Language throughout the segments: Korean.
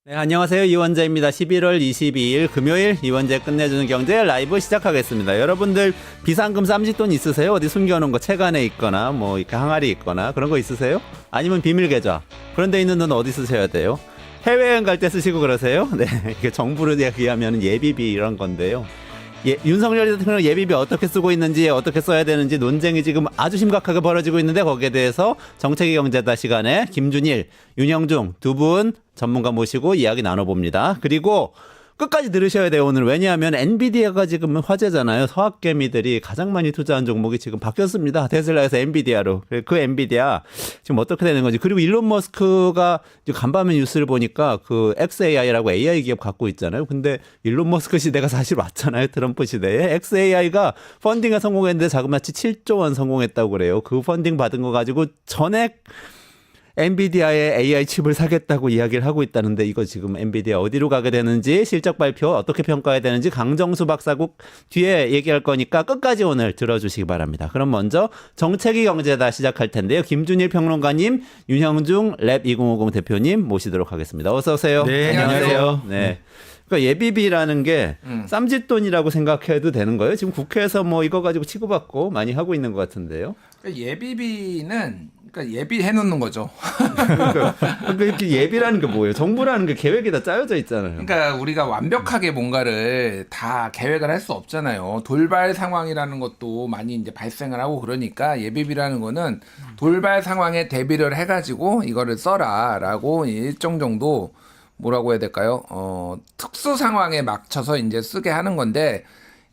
네, 안녕하세요. 이원재입니다. 11월 22일 금요일 이원재 끝내주는 경제 라이브 시작하겠습니다. 여러분들 비상금 쌈짓돈 있으세요? 어디 숨겨놓은 거 책 안에 있거나 뭐 이렇게 항아리 있거나 그런 거 있으세요? 아니면 비밀 계좌 그런 데 있는 돈 어디 쓰셔야 돼요? 해외여행 갈 때 쓰시고 그러세요? 네, 이게 정부를 얘기하면 예비비 이런 건데요. 윤석열 대통령 예비비 어떻게 쓰고 있는지 어떻게 써야 되는지 논쟁이 지금 아주 심각하게 벌어지고 있는데 거기에 대해서 정책의 경제다 시간에 김준일, 윤영중 두 분 전문가 모시고 이야기 나눠봅니다. 그리고 끝까지 들으셔야 돼요, 오늘. 왜냐하면 엔비디아가 지금 화제잖아요. 서학개미들이 가장 많이 투자한 종목이 지금 바뀌었습니다. 테슬라에서 엔비디아로. 그 엔비디아 지금 어떻게 되는 건지. 그리고 일론 머스크가 간밤에 뉴스를 보니까 그 XAI라고 AI 기업 갖고 있잖아요. 근데 일론 머스크 시대가 사실 왔잖아요. 트럼프 시대에. XAI가 펀딩에 성공했는데 자그마치 7조 원 성공했다고 그래요. 그 펀딩 받은 거 가지고 전액 엔비디아의 AI 칩을 사겠다고 이야기를 하고 있다는데 이거 지금 엔비디아 어디로 가게 되는지 실적 발표 어떻게 평가해야 되는지 강정수 박사국 뒤에 얘기할 거니까 끝까지 오늘 들어주시기 바랍니다. 그럼 먼저 정책이 경제다 시작할 텐데요. 김준일 평론가님, 윤형중 랩2050 대표님 모시도록 하겠습니다. 어서 오세요. 네, 안녕하세요. 네. 그러니까 예비비라는 게 쌈짓돈이라고 생각해도 되는 거예요? 지금 국회에서 뭐 이거 가지고 치고받고 많이 하고 있는 것 같은데요. 예비비는 그러니까 예비해 놓는 거죠. 그러니까 이렇게 예비라는 게 뭐예요? 정부라는 게 계획이 다 짜여져 있잖아요. 그러니까 우리가 완벽하게 뭔가를 다 계획을 할 수 없잖아요. 돌발 상황이라는 것도 많이 이제 발생을 하고 그러니까 예비비라는 거는 돌발 상황에 대비를 해가지고 이거를 써라라고 일정 정도 뭐라고 해야 될까요? 특수 상황에 맞춰서 이제 쓰게 하는 건데.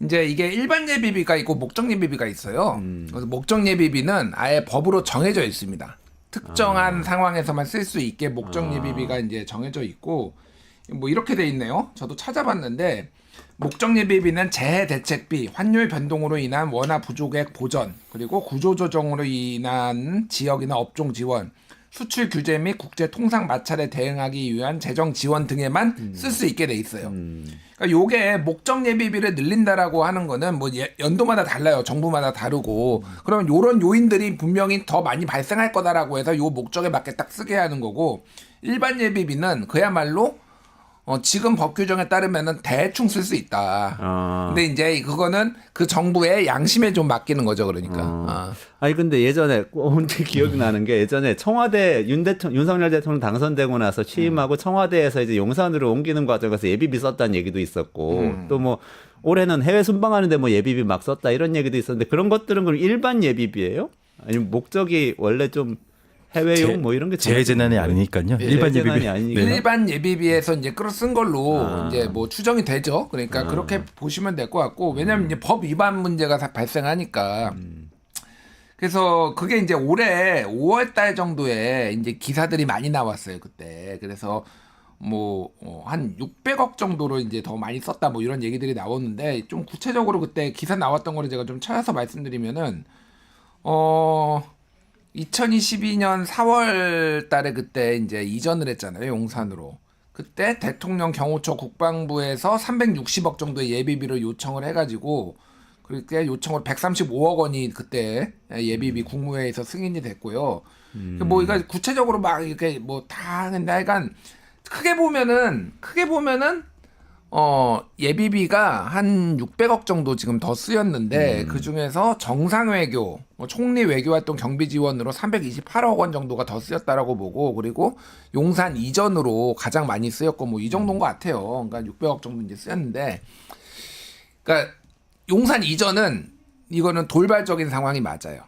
이제 이게 일반 예비비가 있고 목적 예비비가 있어요. 그래서 목적 예비비는 아예 법으로 정해져 있습니다. 특정한 상황에서만 쓸 수 있게 목적 예비비가 이제 정해져 있고 뭐 이렇게 돼 있네요. 저도 찾아봤는데 목적 예비비는 재해 대책비, 환율 변동으로 인한 원화 부족액 보전, 그리고 구조 조정으로 인한 지역이나 업종 지원, 수출 규제 및 국제 통상 마찰에 대응하기 위한 재정 지원 등에만 쓸 수 있게 돼 있어요. 그러니까 요게 목적 예비비를 늘린다라고 하는 거는 뭐 연도마다 달라요. 정부마다 다르고. 그러면 요런 요인들이 분명히 더 많이 발생할 거다라고 해서 요 목적에 맞게 딱 쓰게 하는 거고, 일반 예비비는 그야말로 지금 법 규정에 따르면은 대충 쓸 수 있다. 근데 이제 그거는 그 정부의 양심에 좀 맡기는 거죠, 그러니까. 아니 근데 예전에 언제 기억이 나는 게 예전에 청와대 윤석열 대통령 당선되고 나서 취임하고 청와대에서 이제 용산으로 옮기는 과정에서 예비비 썼다는 얘기도 있었고 또 뭐 올해는 해외 순방하는데 뭐 예비비 막 썼다 이런 얘기도 있었는데 그런 것들은 그럼 일반 예비비예요? 아니면 목적이 원래 좀 해외용 뭐 이런 게 재재난이 아니니까요. 일반 예비비. 아니니까. 일반 예비비에서 이제 끌어쓴 걸로 이제 뭐 추정이 되죠. 그러니까 그렇게 보시면 될 것 같고, 왜냐하면 이제 법 위반 문제가 발생하니까. 그래서 그게 이제 올해 5월달 정도에 이제 기사들이 많이 나왔어요, 그때. 그래서 뭐 한 600억 정도로 이제 더 많이 썼다 뭐 이런 얘기들이 나왔는데, 좀 구체적으로 그때 기사 나왔던 거를 제가 좀 찾아서 말씀드리면은 2022년 4월 달에 그때 이제 이전을 했잖아요, 용산으로. 그때 대통령 경호처 국방부에서 360억 정도의 예비비를 요청을 해가지고, 그렇게 요청을 135억 원이 그때 예비비 국무회의에서 승인이 됐고요. 뭐 이거 구체적으로 막 이렇게 뭐 다 했는데 하여간 크게 보면은 예비비가 한 600억 정도 지금 더 쓰였는데 그 중에서 정상외교, 총리 외교활동 경비 지원으로 328억 원 정도가 더 쓰였다라고 보고, 그리고 용산 이전으로 가장 많이 쓰였고 뭐 이 정도인 것 같아요. 그러니까 600억 정도 이제 쓰였는데, 그러니까 용산 이전은 이거는 돌발적인 상황이 맞아요.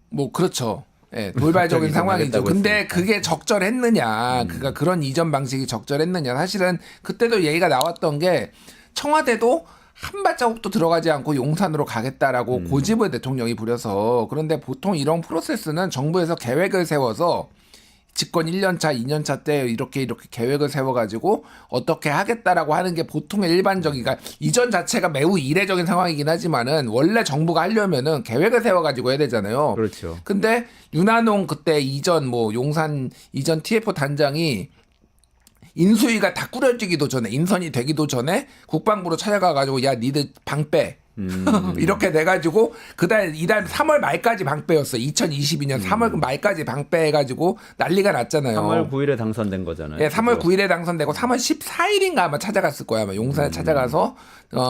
뭐 그렇죠. 예, 돌발적인 상황이죠. 근데 그게 적절했느냐, 그러니까 그런 이전 방식이 적절했느냐. 사실은 그때도 얘기가 나왔던 게 청와대도 한 발자국도 들어가지 않고 용산으로 가겠다라고 고집을 대통령이 부려서. 그런데 보통 이런 프로세스는 정부에서 계획을 세워서 집권 1년차, 2년차 때 이렇게 계획을 세워가지고 어떻게 하겠다라고 하는 게 보통의 일반적인, 그러니까 이전 자체가 매우 이례적인 상황이긴 하지만은 원래 정부가 하려면은 계획을 세워가지고 해야 되잖아요. 그렇죠. 근데 윤한홍 그때 이전 뭐 용산 이전 TF 단장이 인수위가 다 꾸려지기도 전에, 인선이 되기도 전에 국방부로 찾아가가지고 야 니들 방 빼. 이렇게 돼가지고 이달 3월 말까지 방패였어. 2022년 3월 말까지 방패해가지고 난리가 났잖아요. 3월 9일에 당선된 거잖아요. 예, 3월 9일에 당선되고 3월 14일인가 아마 찾아갔을 거야. 아마 용산에 찾아가서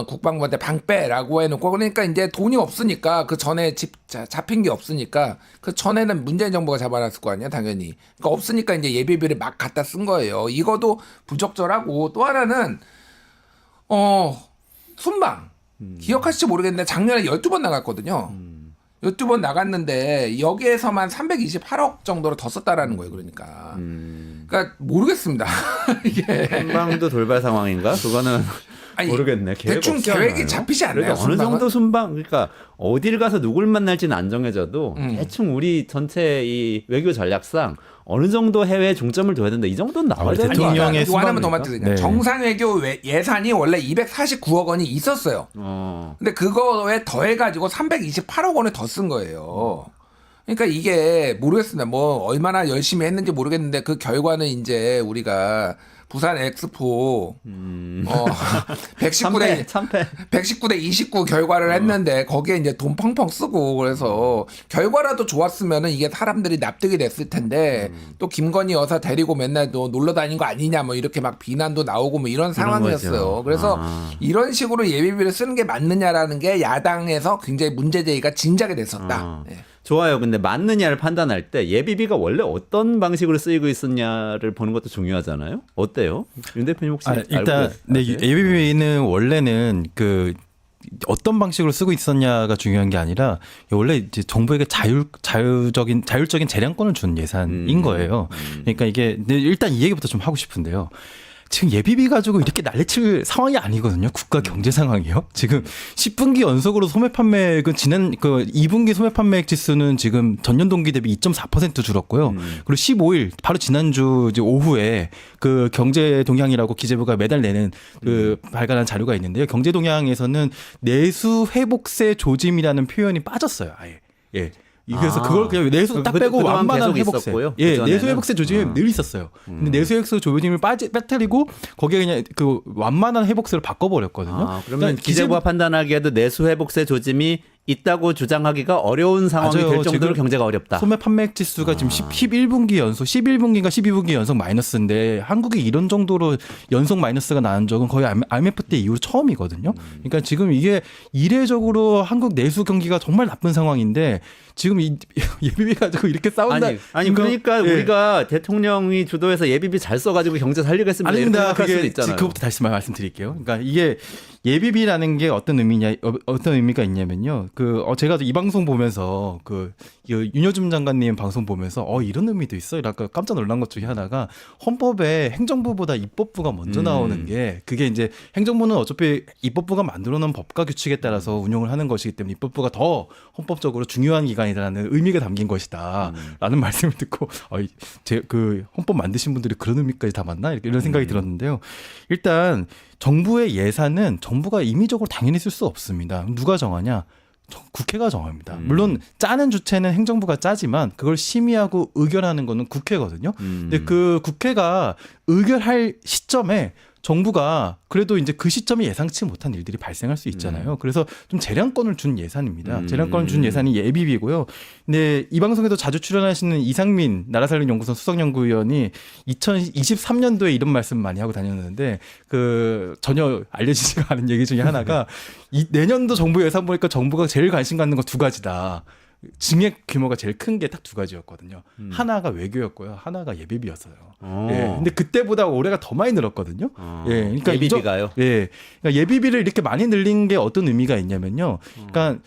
국방부한테 방패라고 해놓고 그러니까 이제 돈이 없으니까 그 전에 잡힌 게 없으니까 그 전에는 문재인 정부가 잡아놨을 거 아니야 당연히. 그러니까 없으니까 이제 예비비를 막 갖다 쓴 거예요. 이거도 부적절하고 또 하나는 순방. 기억하실지 모르겠는데 작년에 12번 나갔거든요. 12번 나갔는데 여기에서만 328억 정도로 더 썼다라는 거예요. 그러니까. 그러니까 모르겠습니다. 이게 순방도 돌발 상황인가? 그거는 아니, 모르겠네. 대충 계획이 잡히지 않나요? 그래도 어느 순방은? 정도 순방 그러니까 어딜 가서 누굴 만날지는 안 정해져도 대충 우리 전체 이 외교 전략상 어느 정도 해외에 중점을 둬야 된다. 이 정도는 나와야 되는 거 대통령의 아니야? 이거 하나만 더 순방입니까? 말씀드리면 네. 정상외교 예산이 원래 249억 원이 있었어요. 근데 그거에 더해가지고 328억 원을 더 쓴 거예요. 그러니까 이게 모르겠습니다. 뭐 얼마나 열심히 했는지 모르겠는데 그 결과는 이제 우리가 부산 엑스포 119대 참패. 119대 29 결과를 했는데 거기에 이제 돈 펑펑 쓰고 그래서 결과라도 좋았으면은 이게 사람들이 납득이 됐을 텐데 또 김건희 여사 데리고 맨날 또 놀러 다닌 거 아니냐 뭐 이렇게 막 비난도 나오고 뭐 이런 상황이었어요. 거죠. 그래서 이런 식으로 예비비를 쓰는 게 맞느냐라는 게 야당에서 굉장히 문제 제기가 진작에 됐었다. 예. 좋아요. 근데 맞느냐를 판단할 때 예비비가 원래 어떤 방식으로 쓰이고 있었냐를 보는 것도 중요하잖아요. 어때요? 윤 대표님 혹시 일단 알고 네, 계세요? 예비비는 원래는 그 어떤 방식으로 쓰고 있었냐가 중요한 게 아니라 원래 이제 정부에게 자율적인 재량권을 준 예산인 거예요. 그러니까 이게 근데 일단 이 얘기부터 좀 하고 싶은데요. 지금 예비비 가지고 이렇게 난리칠 상황이 아니거든요. 국가 경제 상황이요. 지금 10분기 연속으로 소매 판매액은 지난 2분기 소매 판매액 지수는 지금 전년 동기 대비 2.4% 줄었고요. 그리고 15일 바로 지난주 이제 오후에 그 경제 동향이라고 기재부가 매달 내는 그 발간한 자료가 있는데요. 경제 동향에서는 내수 회복세 조짐이라는 표현이 빠졌어요. 아예. 예. 그래서 그걸 그냥 내수 딱 빼고 그동안 완만한 계속 회복세. 있었고요? 예, 그전에는? 내수 회복세 조짐이 늘 있었어요. 근데 내수 회복세 조짐을 빼뜨리고 거기에 그냥 그 완만한 회복세로 바꿔버렸거든요. 그러면 기재부가 판단하기에도 내수 회복세 조짐이 있다고 주장하기가 어려운 상황이 맞아요. 될 정도로 지금 경제가 어렵다. 소매 판매액 지수가 지금 11분기 연속, 11분기인가 12분기 연속 마이너스인데 한국이 이런 정도로 연속 마이너스가 나는 적은 거의 IMF 때 이후로 처음이거든요. 그러니까 지금 이게 이례적으로 한국 내수 경기가 정말 나쁜 상황인데 지금 이 예비비 가지고 이렇게 싸운다. 아니 그러니까 예. 우리가 대통령이 주도해서 예비비 잘 써가지고 경제 살리겠습니다. 이렇게 아닙니다. 생각할 수도 그게 있잖아요. 그것부터 다시 말씀드릴게요. 그러니까 이게 예비비라는 게 어떤 의미가 있냐면요. 제가 이 방송 보면서 윤여준 장관님 방송 보면서 이런 의미도 있어. 이랄까 깜짝 놀란 것 중에 하나가 헌법에 행정부보다 입법부가 먼저 나오는 게 그게 이제 행정부는 어차피 입법부가 만들어놓은 법과 규칙에 따라서 운영을 하는 것이기 때문에 입법부가 더 헌법적으로 중요한 기관이라는 의미가 담긴 것이다라는 말씀을 듣고 그 헌법 만드신 분들이 그런 의미까지 담았나 이런 생각이 들었는데요. 일단 정부의 예산은 정부가 임의적으로 당연히 쓸 수 없습니다. 누가 정하냐? 국회가 정합니다. 물론 짜는 주체는 행정부가 짜지만 그걸 심의하고 의결하는 거는 국회거든요. 근데 그 국회가 의결할 시점에 정부가 그래도 이제 그 시점에 예상치 못한 일들이 발생할 수 있잖아요. 그래서 좀 재량권을 준 예산입니다. 재량권을 준 예산이 예비비고요. 근데 이 방송에도 자주 출연하시는 이상민 나라살림연구소 수석연구위원이 2023년도에 이런 말씀 많이 하고 다녔는데 전혀 알려지지가 않은 얘기 중에 하나가 내년도 정부 예산 보니까 정부가 제일 관심 갖는 거 두 가지다. 증액 규모가 제일 큰 게 딱 두 가지였거든요. 하나가 외교였고요. 하나가 예비비였어요. 예. 근데 그때보다 올해가 더 많이 늘었거든요. 예. 그러니까 예비비가요? 예. 그러니까 예비비를 이렇게 많이 늘린 게 어떤 의미가 있냐면요. 그러니까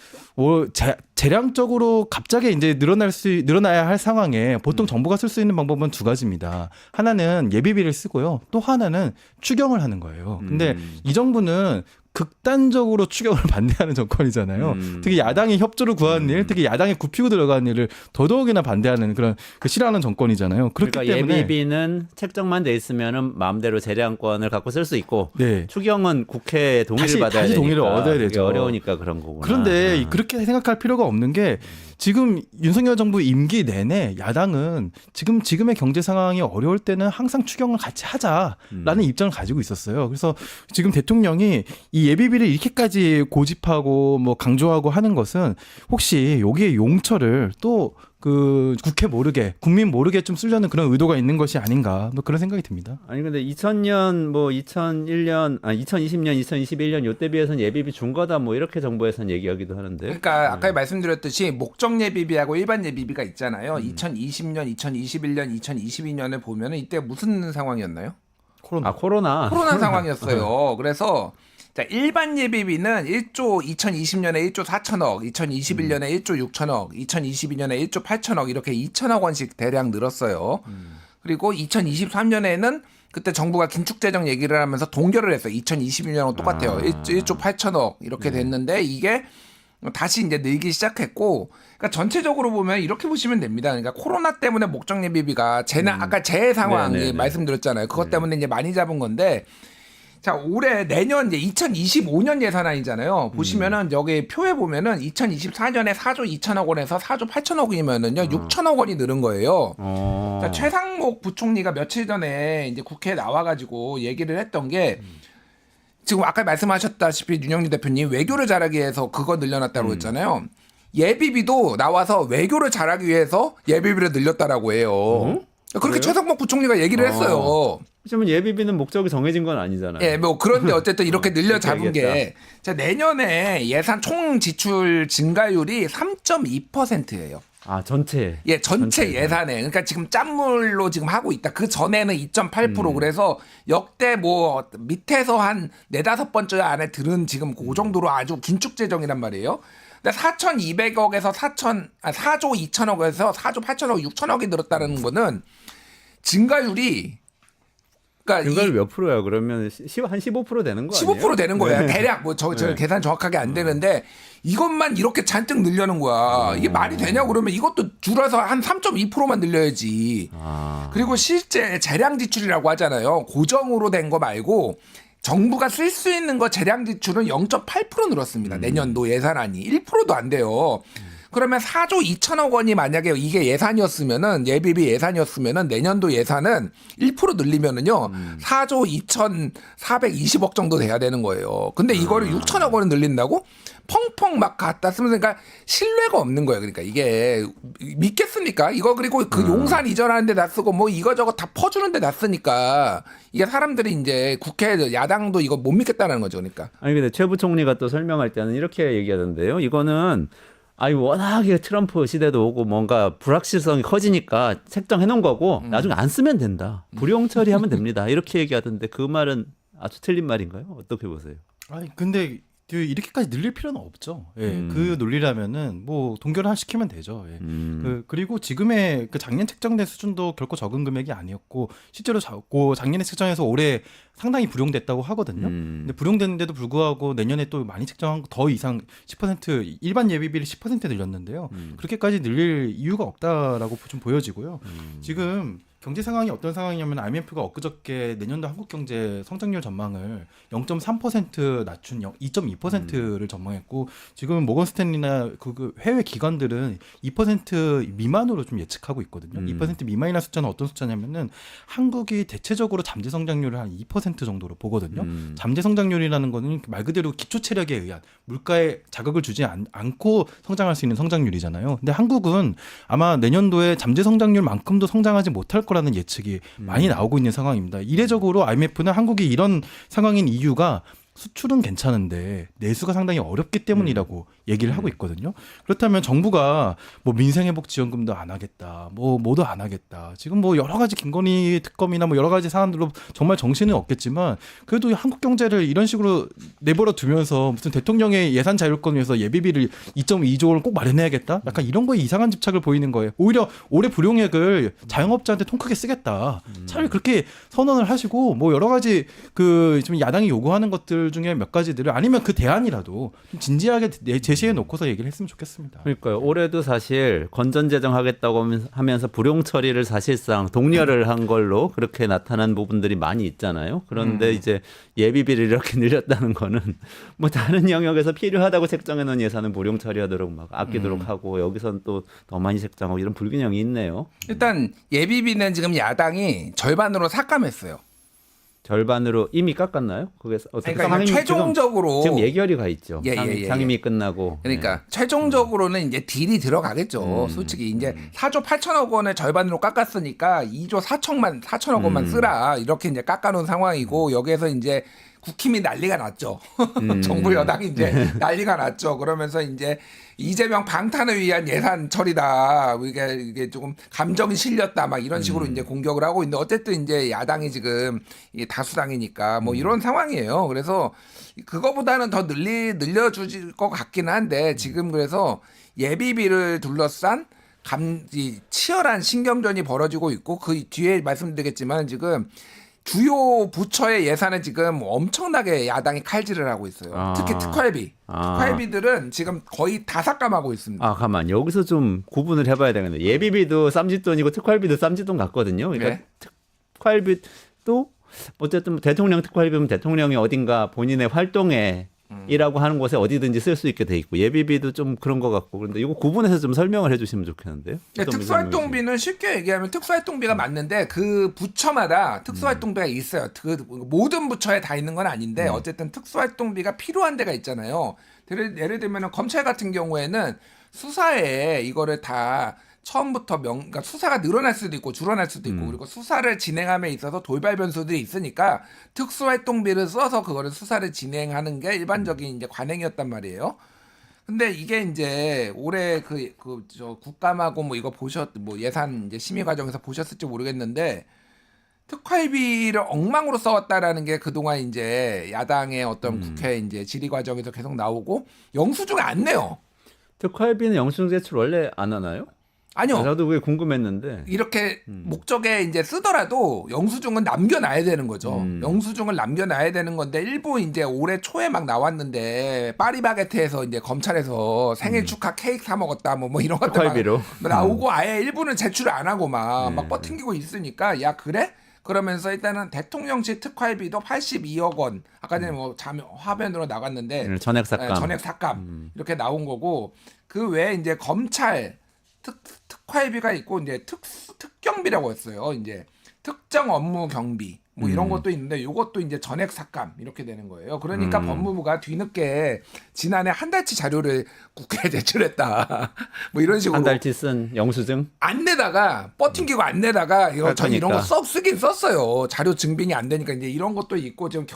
재량적으로 갑자기 이제 늘어나야 할 상황에 보통 정부가 쓸 수 있는 방법은 두 가지입니다. 하나는 예비비를 쓰고요. 또 하나는 추경을 하는 거예요. 근데 이 정부는 극단적으로 추경을 반대하는 정권이잖아요. 특히 야당이 협조를 구한 일, 특히 야당이 굽히고 들어간 일을 더더욱이나 반대하는 그런 싫어하는 정권이잖아요. 그렇기 그러니까 때문에 예비비는 책정만 돼 있으면은 마음대로 재량권을 갖고 쓸 수 있고 네. 추경은 국회 동의를 다시 받아야 되니까 동의를 얻어야 그게 되죠. 어려우니까 그런 거구나. 그런데 그렇게 생각할 필요가 없는 게 지금 윤석열 정부 임기 내내 야당은 지금의 경제 상황이 어려울 때는 항상 추경을 같이 하자라는 입장을 가지고 있었어요. 그래서 지금 대통령이 이 예비비를 이렇게까지 고집하고 뭐 강조하고 하는 것은 혹시 여기에 용처를 또 그 국회 모르게 국민 모르게 좀 쓰려는 그런 의도가 있는 것이 아닌가 뭐 그런 생각이 듭니다. 아니 근데 2000년 뭐 2001년 2020년 2021년 요때 비해서는 예비비 준 거다 뭐 이렇게 정부에서는 얘기하기도 하는데. 그러니까 아까 말씀드렸듯이 목적 예비비하고 일반 예비비가 있잖아요. 2020년, 2021년, 2022년을 보면은 이때 무슨 상황이었나요? 코로나. 코로나 상황이었어요. 그래서 자, 일반 예비비는 2020년에 1조 4천억, 2021년에 1조 6천억, 2022년에 1조 8천억 이렇게 2천억 원씩 대략 늘었어요. 그리고 2023년에는 그때 정부가 긴축재정 얘기를 하면서 동결을 했어요. 2022년하고 똑같아요. 1조 8천억 이렇게 됐는데 이게 다시 이제 늘기 시작했고, 그러니까 전체적으로 보면 이렇게 보시면 됩니다. 그러니까 코로나 때문에 목적 예비비가 아까 재 상황 말씀드렸잖아요. 그것 때문에 이제 많이 잡은 건데, 자 올해 내년 이제 2025년 예산안이잖아요. 보시면은 여기 표에 보면은 2024년에 4조 2천억 원에서 4조 8천억 원이면은요 6천억 원이 늘은 거예요. 자, 최상목 부총리가 며칠 전에 이제 국회에 나와가지고 얘기를 했던 게. 지금 아까 말씀하셨다시피 윤영진 대표님 외교를 잘하기 위해서 그거 늘려놨다고 했잖아요. 예비비도 나와서 외교를 잘하기 위해서 예비비를 늘렸다라고 해요. 그렇게 그래요? 최상목 부총리가 얘기를 했어요. 하지만 예비비는 목적이 정해진 건 아니잖아요. 예, 뭐 그런데 어쨌든 이렇게 늘려 잡은 그렇게 게 자, 내년에 예산 총 지출 증가율이 3.2%예요. 아 전체. 예, 전체 예산에. 그러니까 지금 짠물로 지금 하고 있다. 그 전에는 2.8%. 그래서 역대 뭐 밑에서 한 4-5번째 안에 들은 지금 그 정도로 아주 긴축 재정이란 말이에요. 근데 4,200억에서 4조 2천억에서 4조 8천억, 6천억이 늘었다는 거는 증가율이 그러니까 그걸 몇 프로야? 그러면 한 15% 되는 거 아니에요? 15% 되는 거예요. 대략 뭐 저 계산 정확하게 안 되는데 이것만 이렇게 잔뜩 늘려는 거야. 이게 말이 되냐고 그러면 이것도 줄여서 한 3.2%만 늘려야지. 그리고 실제 재량 지출이라고 하잖아요. 고정으로 된 거 말고 정부가 쓸 수 있는 거 재량 지출은 0.8% 늘었습니다. 내년도 예산안이 1%도 안 돼요. 그러면 4조 2천억 원이 만약에 이게 예산이었으면은 예비비 예산이었으면은 내년도 예산은 1% 늘리면은요 4조 2,420억 정도 돼야 되는 거예요. 근데 이거를 6천억 원을 늘린다고 펑펑 막 갖다 쓰면서 그러니까 신뢰가 없는 거예요. 그러니까 이게 믿겠습니까? 이거 그리고 그 용산 이전하는 데다 쓰고 뭐 이거저거 다 퍼주는 데다 쓰니까 이게 사람들이 이제 국회 야당도 이거 못 믿겠다는 거죠. 그러니까. 아니 근데 최 부총리가 또 설명할 때는 이렇게 얘기하던데요. 이거는 워낙에 트럼프 시대도 오고 뭔가 불확실성이 커지니까 책정해 놓은 거고 나중에 안 쓰면 된다. 불용 처리하면 됩니다. 이렇게 얘기하던데 그 말은 아주 틀린 말인가요? 어떻게 보세요? 아니 근데 이렇게까지 늘릴 필요는 없죠. 예, 그 논리라면은 뭐 동결을 시키면 되죠. 예. 그리고 지금의 그 작년 책정된 수준도 결코 적은 금액이 아니었고 실제로 작년에 책정해서 올해 상당히 불용됐다고 하거든요. 근데 불용됐는데도 불구하고 내년에 또 많이 책정한 더 이상 10% 일반 예비비를 10% 늘렸는데요. 그렇게까지 늘릴 이유가 없다라고 좀 보여지고요. 지금 경제 상황이 어떤 상황이냐면 IMF가 엊그저께 내년도 한국 경제 성장률 전망을 0.3% 낮춘 2.2%를 전망했고 지금 모건 스탠리나 그 해외 기관들은 2% 미만으로 좀 예측하고 있거든요. 2% 미만이라는 숫자는 어떤 숫자냐면은 한국이 대체적으로 잠재 성장률을 한 2% 정도로 보거든요. 잠재 성장률이라는 거는 말 그대로 기초 체력에 의한 물가에 자극을 주지 않고 성장할 수 있는 성장률이잖아요. 근데 한국은 아마 내년도에 잠재 성장률만큼도 성장하지 못할 거라는 예측이 많이 나오고 있는 상황입니다. 이례적으로 IMF는 한국이 이런 상황인 이유가 수출은 괜찮은데 내수가 상당히 어렵기 때문이라고 얘기를 하고 있거든요. 그렇다면 정부가 뭐 민생회복지원금도 안 하겠다, 뭐도 안 하겠다. 지금 뭐 여러 가지 김건희 특검이나 뭐 여러 가지 사안들로 정말 정신은 없겠지만 그래도 한국 경제를 이런 식으로 내버려 두면서 무슨 대통령의 예산 자율권 위해서 예비비를 2.2조 원을 꼭 마련해야겠다. 약간 이런 거에 이상한 집착을 보이는 거예요. 오히려 올해 불용액을 자영업자한테 통 크게 쓰겠다. 차라리 그렇게 선언을 하시고 뭐 여러 가지 그 지금 야당이 요구하는 것들 중에 몇 가지들을 아니면 그 대안이라도 좀 진지하게 제시해 놓고서 얘기를 했으면 좋겠습니다. 그러니까요. 올해도 사실 건전재정 하겠다고 하면서 불용 처리를 사실상 독려를 한 걸로 그렇게 나타난 부분들이 많이 있잖아요. 그런데 이제 예비비를 이렇게 늘렸다는 거는 뭐 다른 영역에서 필요하다고 책정해 놓은 예산은 불용 처리하도록 막 아끼도록 하고 여기서는 또 더 많이 책정하고 이런 불균형이 있네요. 일단 예비비는 지금 야당이 절반으로 삭감했어요. 절반으로 이미 깎았나요? 그게 어떻게 그러니까 이거 최종적으로 지금 예결이 가 있죠. 예. 상임위 끝나고. 그러니까 최종적으로는 이제 딜이 들어가겠죠. 솔직히 이제 4조 8천억 원을 절반으로 깎았으니까 2조 4천억 원만 쓰라 이렇게 이제 깎아놓은 상황이고 여기에서 이제 국힘이 난리가 났죠. 정부 여당이 이제 난리가 났죠. 그러면서 이제 이재명 방탄을 위한 예산 처리다. 이게 조금 감정이 실렸다. 막 이런 식으로 이제 공격을 하고 있는데 어쨌든 이제 야당이 지금 이 다수당이니까 뭐 이런 상황이에요. 그래서 그거보다는 더 늘려주실 것 같기는 한데 지금 그래서 예비비를 둘러싼 이 치열한 신경전이 벌어지고 있고 그 뒤에 말씀드리겠지만 지금 주요 부처의 예산은 지금 엄청나게 야당이 칼질을 하고 있어요. 특히 특활비. 특활비들은 지금 거의 다 삭감하고 있습니다. 아, 가만. 여기서 좀 구분을 해봐야 되겠네. 예비비도 쌈짓돈이고 특활비도 쌈짓돈 같거든요. 그러니까 네. 특활비도 어쨌든 대통령 특활비면 대통령이 어딘가 본인의 활동에 이라고 하는 곳에 어디든지 쓸 수 있게 돼 있고 예비비도 좀 그런 것 같고 그런데 이거 구분해서 좀 설명을 해주시면 좋겠는데요. 네, 특수활동비는 쉽게 얘기하면 특수활동비가 맞는데 그 부처마다 특수활동비가 있어요. 그 모든 부처에 다 있는 건 아닌데 어쨌든 특수활동비가 필요한 데가 있잖아요. 예를 들면 검찰 같은 경우에는 수사에 이거를 다 처음부터 그러니까 수사가 늘어날 수도 있고 줄어날 수도 있고 그리고 수사를 진행함에 있어서 돌발 변수들이 있으니까 특수활동비를 써서 그거를 수사를 진행하는 게 일반적인 이제 관행이었단 말이에요. 근데 이게 이제 올해 저 국감하고 뭐 이거 뭐 예산 이제 심의 과정에서 보셨을지 모르겠는데 특활비를 엉망으로 써왔다라는 게 그동안 이제 야당의 어떤 국회 이제 질의 과정에서 계속 나오고 영수증을 안 내요. 특활비는 영수증 제출 원래 안 하나요? 아니요. 저도 그게 궁금했는데 이렇게 목적에 이제 쓰더라도 영수증은 남겨놔야 되는 거죠. 영수증을 남겨놔야 되는 건데 일부 이제 올해 초에 막 나왔는데 파리바게트에서 이제 검찰에서 생일 축하 케이크 사 먹었다 뭐 이런 것들 특활비로 막 나오고 아예 일부는 제출을 안 하고 막 버팅기고 있으니까 야 그래? 그러면서 일단은 대통령실 특활비도 82억 원 아까 전에 뭐 화면으로 나갔는데 전액 삭감. 전액 삭감 이렇게 나온 거고 그 외에 이제 검찰 특활비가 있고 이제 특경비라고 했어요. 이제 특정 업무 경비 뭐 이런 것도 있는데 이것도 이제 전액 삭감 이렇게 되는 거예요. 그러니까 법무부가 뒤늦게 지난해 한 달치 자료를 국회에 제출했다. 뭐 이런 식으로 한 달치 쓴 영수증 안 내다가 버팅기고 안 내다가 이거 전 이런 거 그러니까. 쓰긴 썼어요. 자료 증빙이 안 되니까 이제 이런 것도 있고 지금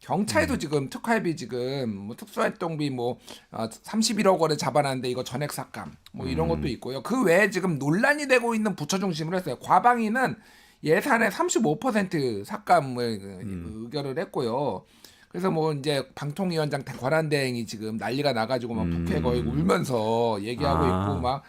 경찰도 지금 특활비 지금 뭐 특수활동비 뭐 31억 원을 잡아놨는데 이거 전액 삭감 뭐 이런 것도 있고요. 그 외에 지금 논란이 되고 있는 부처 중심으로 했어요. 과방위는 예산의 35% 삭감을 의결을 했고요. 그래서 뭐 이제 방통위원장 권한대행이 지금 난리가 나가지고 막 국회 거의 울면서 얘기하고 있고 막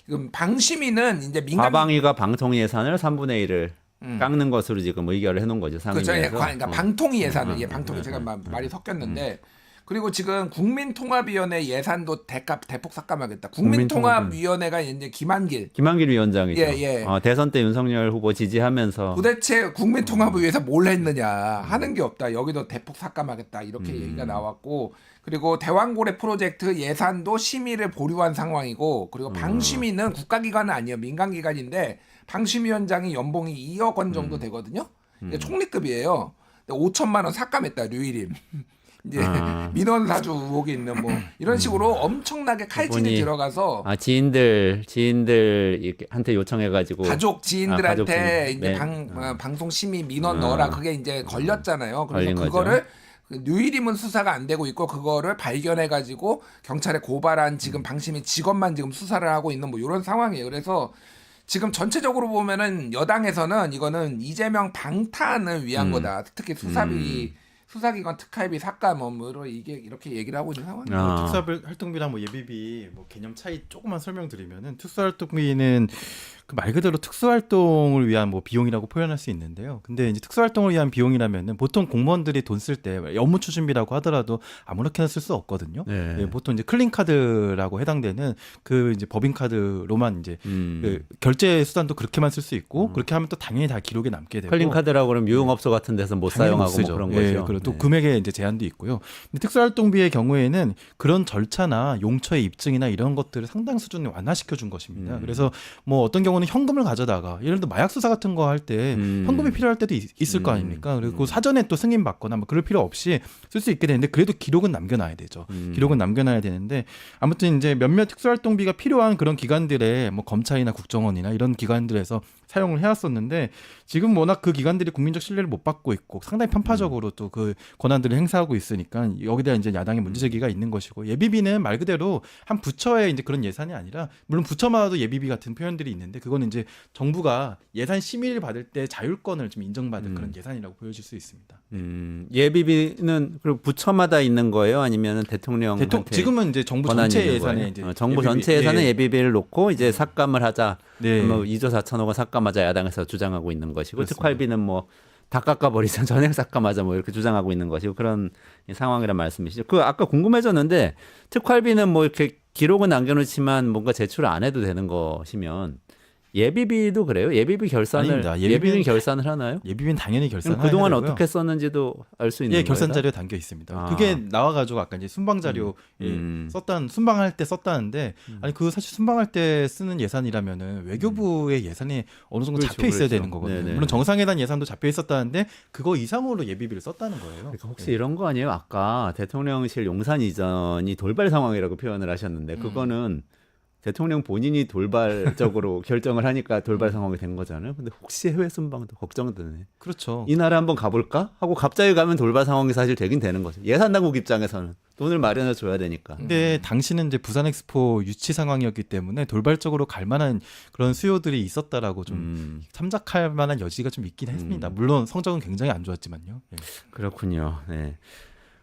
지금 방심위는 이제 민간 과방위가 방통 예산을 3분의 1을 깎는 것으로 지금 의결을 해놓은 거죠. 그렇죠. 상임위에서. 그러니까 방통위 예산을 방통위 제가 말이 섞였는데 그리고 지금 국민통합위원회 예산도 대폭 삭감하겠다. 국민통합위원회가 이제 김한길 위원장이죠. 예. 대선 때 윤석열 후보 지지하면서 도대체 국민통합을 위해서 뭘 했느냐 하는 게 없다. 여기도 대폭 삭감하겠다 이렇게 얘기가 나왔고 그리고 대왕고래 프로젝트 예산도 심의를 보류한 상황이고 그리고 방심위는 국가기관은 아니에요. 민간기관인데 방심위원장이 연봉이 2억 원 정도 되거든요. 이게 총리급이에요. 5천만 원 삭감했다. 류일임. 이제 민원 사주 의혹이 있는 뭐 이런 식으로 엄청나게 칼질이 들어가서 지인들 한테 요청해가지고 가족 지인들한테 가족 이제 네. 방송 심의 민원 넣어라 그게 이제 걸렸잖아요. 그래서 걸린 그거를 뉴이림은 수사가 안 되고 있고 그거를 발견해가지고 경찰에 고발한 지금 방심위 직원만 지금 수사를 하고 있는 뭐 이런 상황이에요. 그래서 지금 전체적으로 보면은 여당에서는 이거는 이재명 방탄을 위한 거다. 특히 수사기관 특활비 삭감으로 이게 이렇게 얘기를 하고 있는 상황이에요. 특수활동비랑 뭐 예비비 뭐 개념 차이 조금만 설명드리면은 특수활동비는 그 말 그대로 특수활동을 위한 뭐 비용이라고 표현할 수 있는데요. 근데 이제 특수활동을 위한 비용이라면은 보통 공무원들이 돈 쓸 때 업무 추진비라고 하더라도 아무렇게나 쓸 수 없거든요. 네. 예, 보통 이제 클린 카드라고 해당되는 그 이제 법인 카드로만 이제 그 결제 수단도 그렇게만 쓸 수 있고 그렇게 하면 또 당연히 다 기록에 남게 되고 클린 카드라고 그러면 유흥업소 같은 데서 못 당연히 사용하고 쓰죠. 뭐 그런 예, 거죠. 그리고 또 네. 금액에 이제 제한도 있고요. 근데 특수활동비의 경우에는 그런 절차나 용처의 입증이나 이런 것들을 상당 수준에 완화시켜 준 것입니다. 그래서 뭐 어떤 경우는 현금을 가져다가 예를 들어 마약 수사 같은 거 할 때 현금이 필요할 때도 있을 거 아닙니까? 그리고 사전에 또 승인 받거나 뭐 그럴 필요 없이 쓸 수 있게 되는데 그래도 기록은 남겨놔야 되죠. 기록은 남겨놔야 되는데 아무튼 이제 몇몇 특수활동비가 필요한 그런 기관들에 뭐 검찰이나 국정원이나 이런 기관들에서 사용을 해왔었는데 지금 워낙 그 기관들이 국민적 신뢰를 못 받고 있고 상당히 편파적으로 또 그 권한들을 행사하고 있으니까 여기다 이제 야당의 문제 제기가 있는 것이고 예비비는 말 그대로 한 부처의 이제 그런 예산이 아니라 물론 부처마다도 예비비 같은 표현들이 있는데 그거는 이제 정부가 예산 심의를 받을 때 자율권을 좀 인정받을 그런 예산이라고 보여질 수 있습니다. 예비비는 그리고 부처마다 있는 거예요? 아니면 대통령한테 지금은 이제 정부 권한이 전체 있는 예산에 거예요? 이제 정부 예비비, 전체 예산에 예. 예비비를 놓고 이제 삭감을 하자. 네. 뭐 2조 4천억 원 삭감하자 야당에서 주장하고 있는 것이고 그렇습니다. 특활비는 뭐 다 깎아버리자 전액 삭감하자 뭐 이렇게 주장하고 있는 것이고 그런 상황이란 말씀이시죠. 그 아까 궁금해졌는데 특활비는 뭐 이렇게 기록은 남겨놓지만 뭔가 제출 안 해도 되는 것이면 예비비도 그래요? 예비비 결산을 아닙니다. 예비비는 결산을 하나요? 예비비는 당연히 그럼 결산을 그동안 해야 되고요. 어떻게 썼는지도 알 수 있는 예, 거예요? 결산 자료 담겨 있습니다. 아. 그게 나와가지고 아까 이제 순방 자료에 썼다는 순방할 때 썼다는데 아니 그 사실 순방할 때 쓰는 예산이라면은 외교부의 예산이 어느 정도 그렇죠, 잡혀 있어야 그렇죠. 되는 거거든요. 네네. 물론 정상회담 예산도 잡혀 있었다는데 그거 이상으로 예비비를 썼다는 거예요. 그러니까 혹시 이런 거 아니에요? 아까 대통령실 용산 이전이 돌발 상황이라고 표현을 하셨는데 그거는 대통령 본인이 돌발적으로 결정을 하니까 돌발 상황이 된 거잖아요. 근데 혹시 해외 순방도 걱정되네. 그렇죠. 이 나라 한번 가볼까? 하고 갑자기 가면 돌발 상황이 사실 되긴 되는 거죠. 예산 당국 입장에서는 돈을 마련해 줘야 되니까. 근데 당시는 이제 부산 엑스포 유치 상황이었기 때문에 돌발적으로 갈 만한 그런 수요들이 있었다라고 좀 참작할 만한 여지가 좀 있긴 했습니다. 물론 성적은 굉장히 안 좋았지만요. 예. 그렇군요. 네.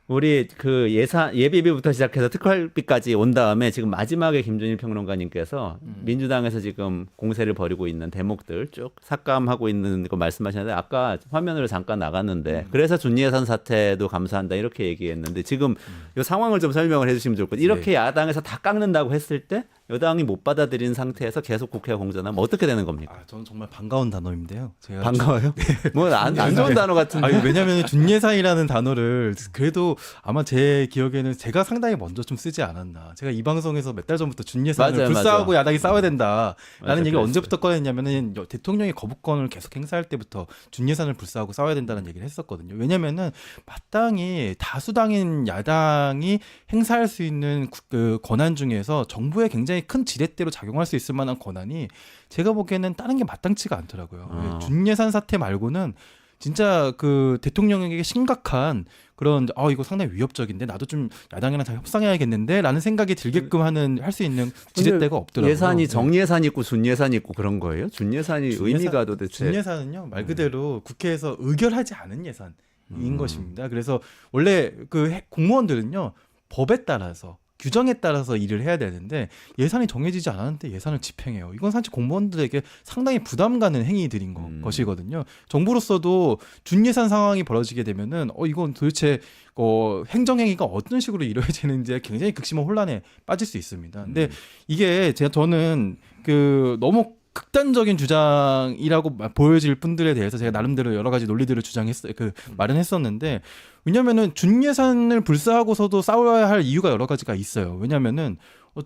우리 그 예비비부터 시작해서 특활비까지 온 다음에 지금 마지막에 김준일 평론가님께서 민주당에서 지금 공세를 벌이고 있는 대목들 쭉 삭감하고 있는 거 말씀하셨는데 아까 화면으로 잠깐 나갔는데 그래서 준예산 사태도 감사한다 이렇게 얘기했는데 지금 이 상황을 좀 설명을 해주시면 좋을 것 같아요. 이렇게 야당에서 다 깎는다고 했을 때 여당이 못 받아들인 상태에서 계속 국회가 공전하면 어떻게 되는 겁니까? 아, 저는 정말 반가운 단어인데요. 제가 반가워요? 뭐 안 좋은 단어 같은데. 아니, 왜냐하면 준예산이라는 단어를 그래도 아마 제 기억에는 제가 상당히 먼저 좀 쓰지 않았나. 제가 이 방송에서 몇 달 전부터 준예산을 맞아요, 불사하고 맞아요. 야당이 싸워야 된다라는 맞아요, 얘기를 그랬어요. 언제부터 꺼냈냐면은 대통령이 거부권을 계속 행사할 때부터 준예산을 불사하고 싸워야 된다는 얘기를 했었거든요. 왜냐면은 마땅히 다수당인 야당이 행사할 수 있는 그 권한 중에서 정부에 굉장히 큰 지렛대로 작용할 수 있을 만한 권한이 제가 보기에는 다른 게 마땅치가 않더라고요. 준예산 사태 말고는 진짜 그 대통령에게 심각한 그런 이거 상당히 위협적인데 나도 좀 야당이랑 잘 협상해야겠는데라는 생각이 들게끔 하는 할 수 있는 지렛대가 없더라고요. 예산이 네. 정예산 있고 준예산 있고 그런 거예요? 준예산이 의미가 도대체 준예산은요 말 그대로 국회에서 의결하지 않은 예산인 것입니다. 그래서 원래 그 공무원들은요 법에 따라서 규정에 따라서 일을 해야 되는데 예산이 정해지지 않았는데 예산을 집행해요. 이건 사실 공무원들에게 상당히 부담 가는 행위들인 것이거든요. 정부로서도 준예산 상황이 벌어지게 되면은 이건 도대체 행정행위가 어떤 식으로 이루어지는지 굉장히 극심한 혼란에 빠질 수 있습니다. 근데 이게 저는 그 너무 극단적인 주장이라고 보여질 분들에 대해서 제가 나름대로 여러 가지 논리들을 마련했었는데 왜냐면은 준예산을 불사하고서도 싸워야 할 이유가 여러 가지가 있어요. 왜냐면은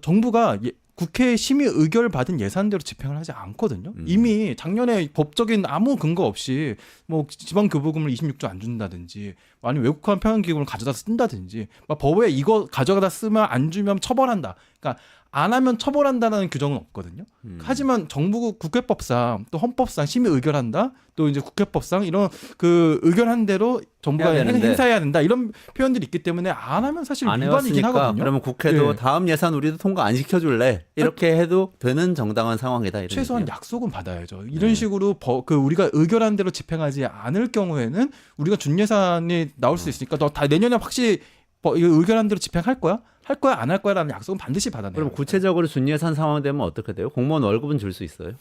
정부가 국회 심의 의결 받은 예산대로 집행을 하지 않거든요. 이미 작년에 법적인 아무 근거 없이 뭐 지방교부금을 26조 안 준다든지 아니면 외국환 평형기금을 가져다 쓴다든지 막 법에 이거 가져가다 쓰면 안 주면 처벌한다. 그러니까 안 하면 처벌한다는 규정은 없거든요. 하지만 정부 국회법상 또 헌법상 심의 의결한다. 또 이제 국회법상 이런 그 의결한 대로 정부가 행사해야 된다. 이런 표현들이 있기 때문에 안 하면 사실 안 위반이긴 해왔으니까 하거든요. 그러면 국회도 네. 다음 예산 우리도 통과 안 시켜줄래? 이렇게 해도 되는 정당한 상황이다. 이런 최소한 얘기예요. 약속은 받아야죠. 이런 식으로 우리가 의결한 대로 집행하지 않을 경우에는 우리가 준예산이 나올 수 있으니까 너 다 내년에 확실히 이거 의결한 대로 집행할 거야? 할 거야? 안 할 거야라는 약속은 반드시 받아내요. 그럼 구체적으로 준예산 상황 되면 어떻게 돼요? 공무원 월급은 줄 수 있어요?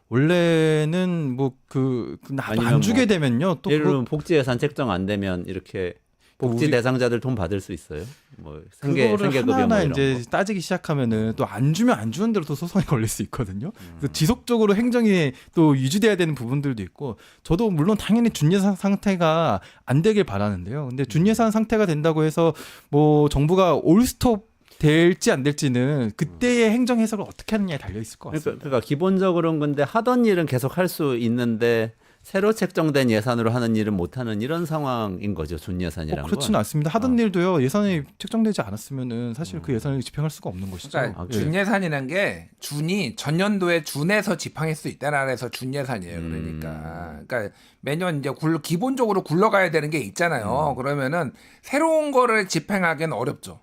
원래는 뭐 아니면 안 주게 뭐 되면요. 또 예를 들면 복지 예산 책정 안 되면 이렇게 복지 우리- 대상자들 돈 받을 수 있어요? 뭐 생계급여 그거를 뭐 하나하나 이런 이제 거. 따지기 시작하면은 또 안 주면 안 주는 대로 또 소송이 걸릴 수 있거든요. 그래서 지속적으로 행정이 또 유지돼야 되는 부분들도 있고, 저도 물론 당연히 준예산 상태가 안 되길 바라는데요. 근데 준예산 상태가 된다고 해서 뭐 정부가 올스톱 될지 안 될지는 그때의 행정 해석을 어떻게 하느냐에 달려 있을 것 같습니다. 그러니까 기본적으로는 근데 하던 일은 계속 할 수 있는데 새로 책정된 예산으로 하는 일은 못 하는 이런 상황인 거죠. 준예산이라는 건. 그렇지는 않습니다. 하던 일도요, 예산이 책정되지 않았으면은 사실 그 예산을 집행할 수가 없는 것이죠. 그러니까 예. 준예산이라는 게 준이 전년도에 준해서 집행할 수 있다라 해서 준예산이에요. 그러니까 매년 이제 기본적으로 굴러가야 되는 게 있잖아요. 그러면은 새로운 거를 집행하기는 어렵죠.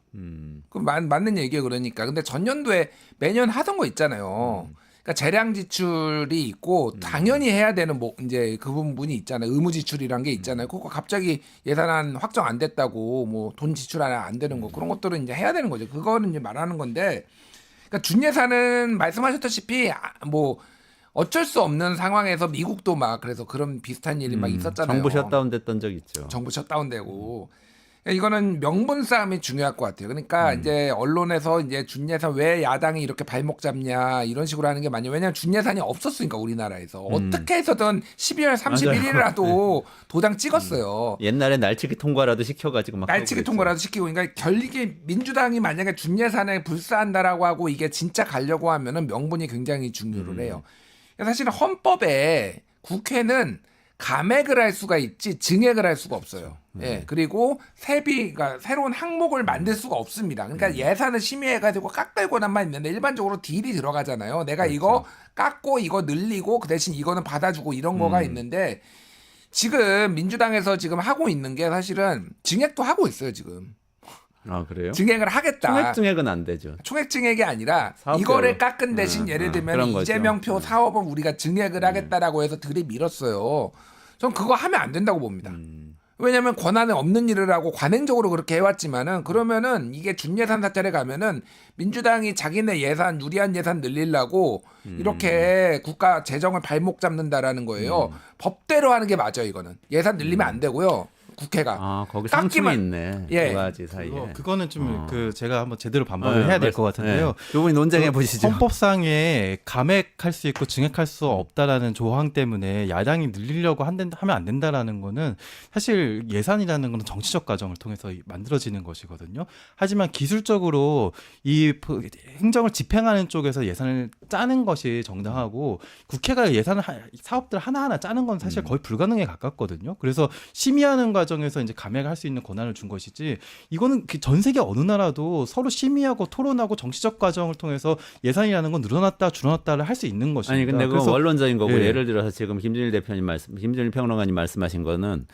그 맞는 얘기예요. 그러니까 근데 전년도에 매년 하던 거 있잖아요. 그러니까 재량 지출이 있고 당연히 해야 되는 뭐 이제 그 부분이 있잖아요. 의무 지출이란 게 있잖아요. 그거 갑자기 예산안 확정 안 됐다고 뭐 돈 지출 안 되는 거 그런 것들은 이제 해야 되는 거죠. 그거는 이제 말하는 건데, 그러니까 준예산은 말씀하셨다시피 뭐 어쩔 수 없는 상황에서 미국도 막 그래서 그런 비슷한 일이 막 있었잖아요. 정부 셧다운 됐던 적 있죠. 정부 셧다운되고. 이거는 명분 싸움이 중요할 것 같아요. 그러니까 이제 언론에서 이제 준예산 왜 야당이 이렇게 발목 잡냐 이런 식으로 하는 게 많이, 왜냐하면 준예산이 없었으니까 우리나라에서 어떻게 해서든 12월 31일이라도 도장 찍었어요. 옛날에 날치기 통과라도 시켜가지고 막 날치기 하고 그랬죠. 통과라도 시키고, 그러니까 결국에 민주당이 만약에 준예산에 불사한다라고 하고 이게 진짜 가려고 하면은 명분이 굉장히 중요를 해요. 사실은 헌법에 국회는 감액을 할 수가 있지 증액을 할 수가 없어요. 예. 그리고 세비가 새로운 항목을 만들 수가 없습니다. 그러니까 예산을 심의해가지고 깎을고난만 있는데 일반적으로 딜이 들어가잖아요. 내가 이거 깎고 이거 늘리고 그 대신 이거는 받아주고 이런 거가 있는데, 지금 민주당에서 지금 하고 있는 게 사실은 증액도 하고 있어요. 지금 아 그래요? 증액을 하겠다. 총액증액은 안 되죠. 총액 증액이 아니라 사업별로. 이거를 깎은 대신 예를 그런 들면 거죠. 이재명표 사업은 우리가 증액을 하겠다라고 해서 들이밀었어요. 전 그거 하면 안 된다고 봅니다. 왜냐하면 권한에 없는 일을 하고 관행적으로 그렇게 해왔지만은, 그러면은 이게 준예산 사태를 가면은 민주당이 자기네 예산 유리한 예산 늘리려고 이렇게 국가 재정을 발목 잡는다라는 거예요. 법대로 하는 게 맞아요. 이거는 예산 늘리면 안 되고요. 국회가 아 거기 상충이 깎기만- 있네. 예. 두 가지 사이에. 그거는 좀 그 제가 한번 제대로 반박을 해야 될 것 같은데요. 두 분이 논쟁해 그 보시죠. 헌법상에 감액할 수 있고 증액할 수 없다라는 조항 때문에 야당이 늘리려고 하면 안 된다라는 거는 사실 예산이라는 거는 정치적 과정을 통해서 만들어지는 것이거든요. 하지만 기술적으로 이 행정을 집행하는 쪽에서 예산을 짜는 것이 정당하고, 국회가 예산을 사업들 하나하나 짜는 건 사실 거의 불가능에 가깝거든요. 그래서 심의하는 과정에서 이제 감액할 수 있는 권한을 준 것이지, 이거는 전 세계 어느 나라도 서로 심의하고 토론하고 정치적 과정을 통해서 예산이라는 건 늘어났다 줄어났다를 할 수 있는 것입니다. 아니 근데 그건 그래서 원론적인 거고, 예. 예를 들어서 지금 김준일 평론가님 말씀하신 거는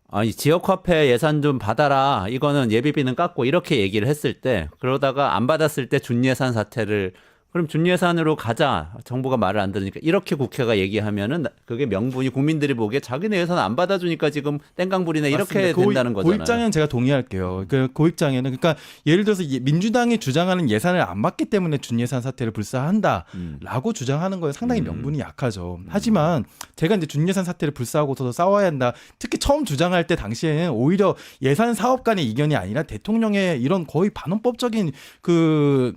아니 지역화폐 예산 좀 받아라, 이거는 예비비는 깎고 이렇게 얘기를 했을 때, 그러다가 안 받았을 때 준예산 사태를 그럼 준예산으로 가자, 정부가 말을 안 들으니까 이렇게 국회가 얘기하면은 그게 명분이 국민들이 보기에 자기네 예산 안 받아주니까 지금 땡깡 부리네 이렇게 맞습니다. 된다는 거잖아요. 그 입장에는 제가 동의할게요. 그 입장에는, 그러니까 예를 들어서 민주당이 주장하는 예산을 안 받기 때문에 준예산 사태를 불사한다라고 주장하는 거에 상당히 명분이 약하죠. 하지만 제가 이제 준예산 사태를 불사하고서 싸워야 한다, 특히 처음 주장할 때 당시에는 오히려 예산 사업 간의 이견이 아니라 대통령의 이런 거의 반헌법적인 그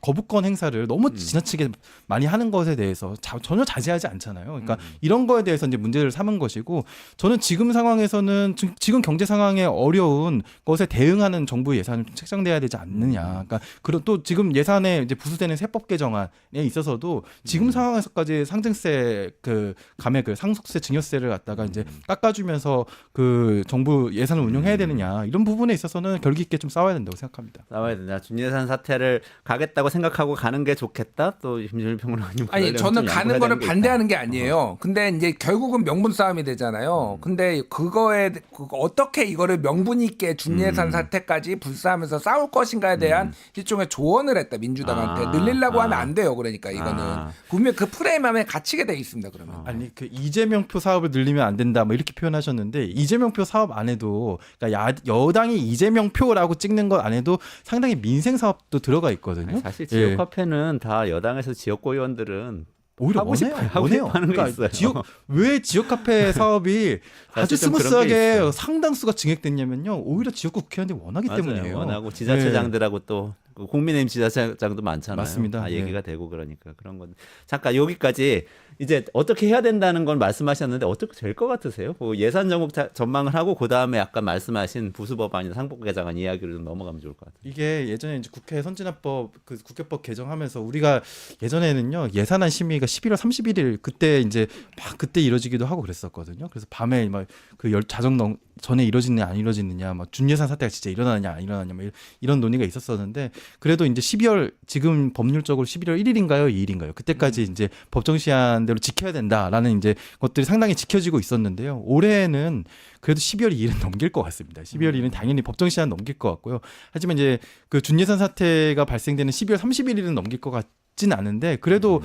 거부권 행사를 너무 지나치게 많이 하는 것에 대해서 전혀 자제하지 않잖아요. 그러니까 이런 거에 대해서 이제 문제를 삼은 것이고, 저는 지금 상황에서는 지금 경제 상황에 어려운 것에 대응하는 정부 예산을 좀 책정돼야 되지 않느냐. 그러니까 그리고 또 지금 예산에 이제 부수되는 세법 개정안에 있어서도 지금 상황에서까지 상증세 그 감액을 상속세 증여세를 갖다가 이제 깎아주면서 그 정부 예산을 운영해야 되느냐, 이런 부분에 있어서는 결기 있게 좀 싸워야 된다고 생각합니다. 싸워야 된다. 준예산 사태를 가겠다고 생각하고 가는 게 좋겠다. 또 김준일 평론가님. 아니 저는 가는 거를 반대하는 게 아니에요. 근데 이제 결국은 명분 싸움이 되잖아요. 근데 그거에 어떻게 이거를 명분 있게 준예산 사태까지 불사하면서 싸울 것인가에 대한 일종의 조언을 했다, 민주당한테. 늘리려고 하면 안 돼요. 그러니까 이거는 분명 그 프레임 안에 갇히게 돼 있습니다. 그러면. 아니 그 이재명표 사업을 늘리면 안 된다 뭐 이렇게 표현하셨는데, 이재명표 사업 안에도 그러니까 여당이 이재명표라고 찍는 것 안에도 상당히 민생 사업도 들어가 있거든요. 사실 지역화폐는 다 여당에서 지역구 의원들은 오히려 하고 원해요. 싶어요. 하고 원해요. 싶어하는 게 있어요. 왜 지역 카페 사업이 아주 사실 좀 그런 게 스무스하게 있어요. 상당수가 증액됐냐면요. 오히려 지역구 국회의원들이 원하기 맞아요. 때문이에요. 원하고 지자체장들하고 또 국민의힘 지자체장도 많잖아요. 맞습니다. 다 네. 얘기가 되고 그러니까 그런 건. 잠깐 여기까지 이제 어떻게 해야 된다는 건 말씀하셨는데 어떻게 될 것 같으세요? 뭐 예산 정국 전망을 하고 그 다음에 아까 말씀하신 부수법안이나 상법 개정안 이야기로 좀 넘어가면 좋을 것 같아요. 이게 예전에 이제 국회 선진화법 그 국회법 개정하면서 우리가 예전에는요 예산안 심의가 11월 31일 그때 이제 막 그때 이루어지기도 하고 그랬었거든요. 그래서 밤에 막 그 자정 전에 이루어지느냐 안 이루어지느냐 막 준예산 사태가 진짜 일어나느냐 안 일어나느냐 막 이런 논의가 있었었는데 그래도 이제 12월 지금 법률적으로 11월 1일인가요 2일인가요 그때까지 이제 법정 시한대로 지켜야 된다라는 이제 것들이 상당히 지켜지고 있었는데요. 올해는 그래도 12월 2일은 넘길 것 같습니다. 12월 2일은 당연히 법정 시한 넘길 것 같고요. 하지만 이제 그 준예산 사태가 발생되는 12월 31일은 넘길 것 같진 않은데 그래도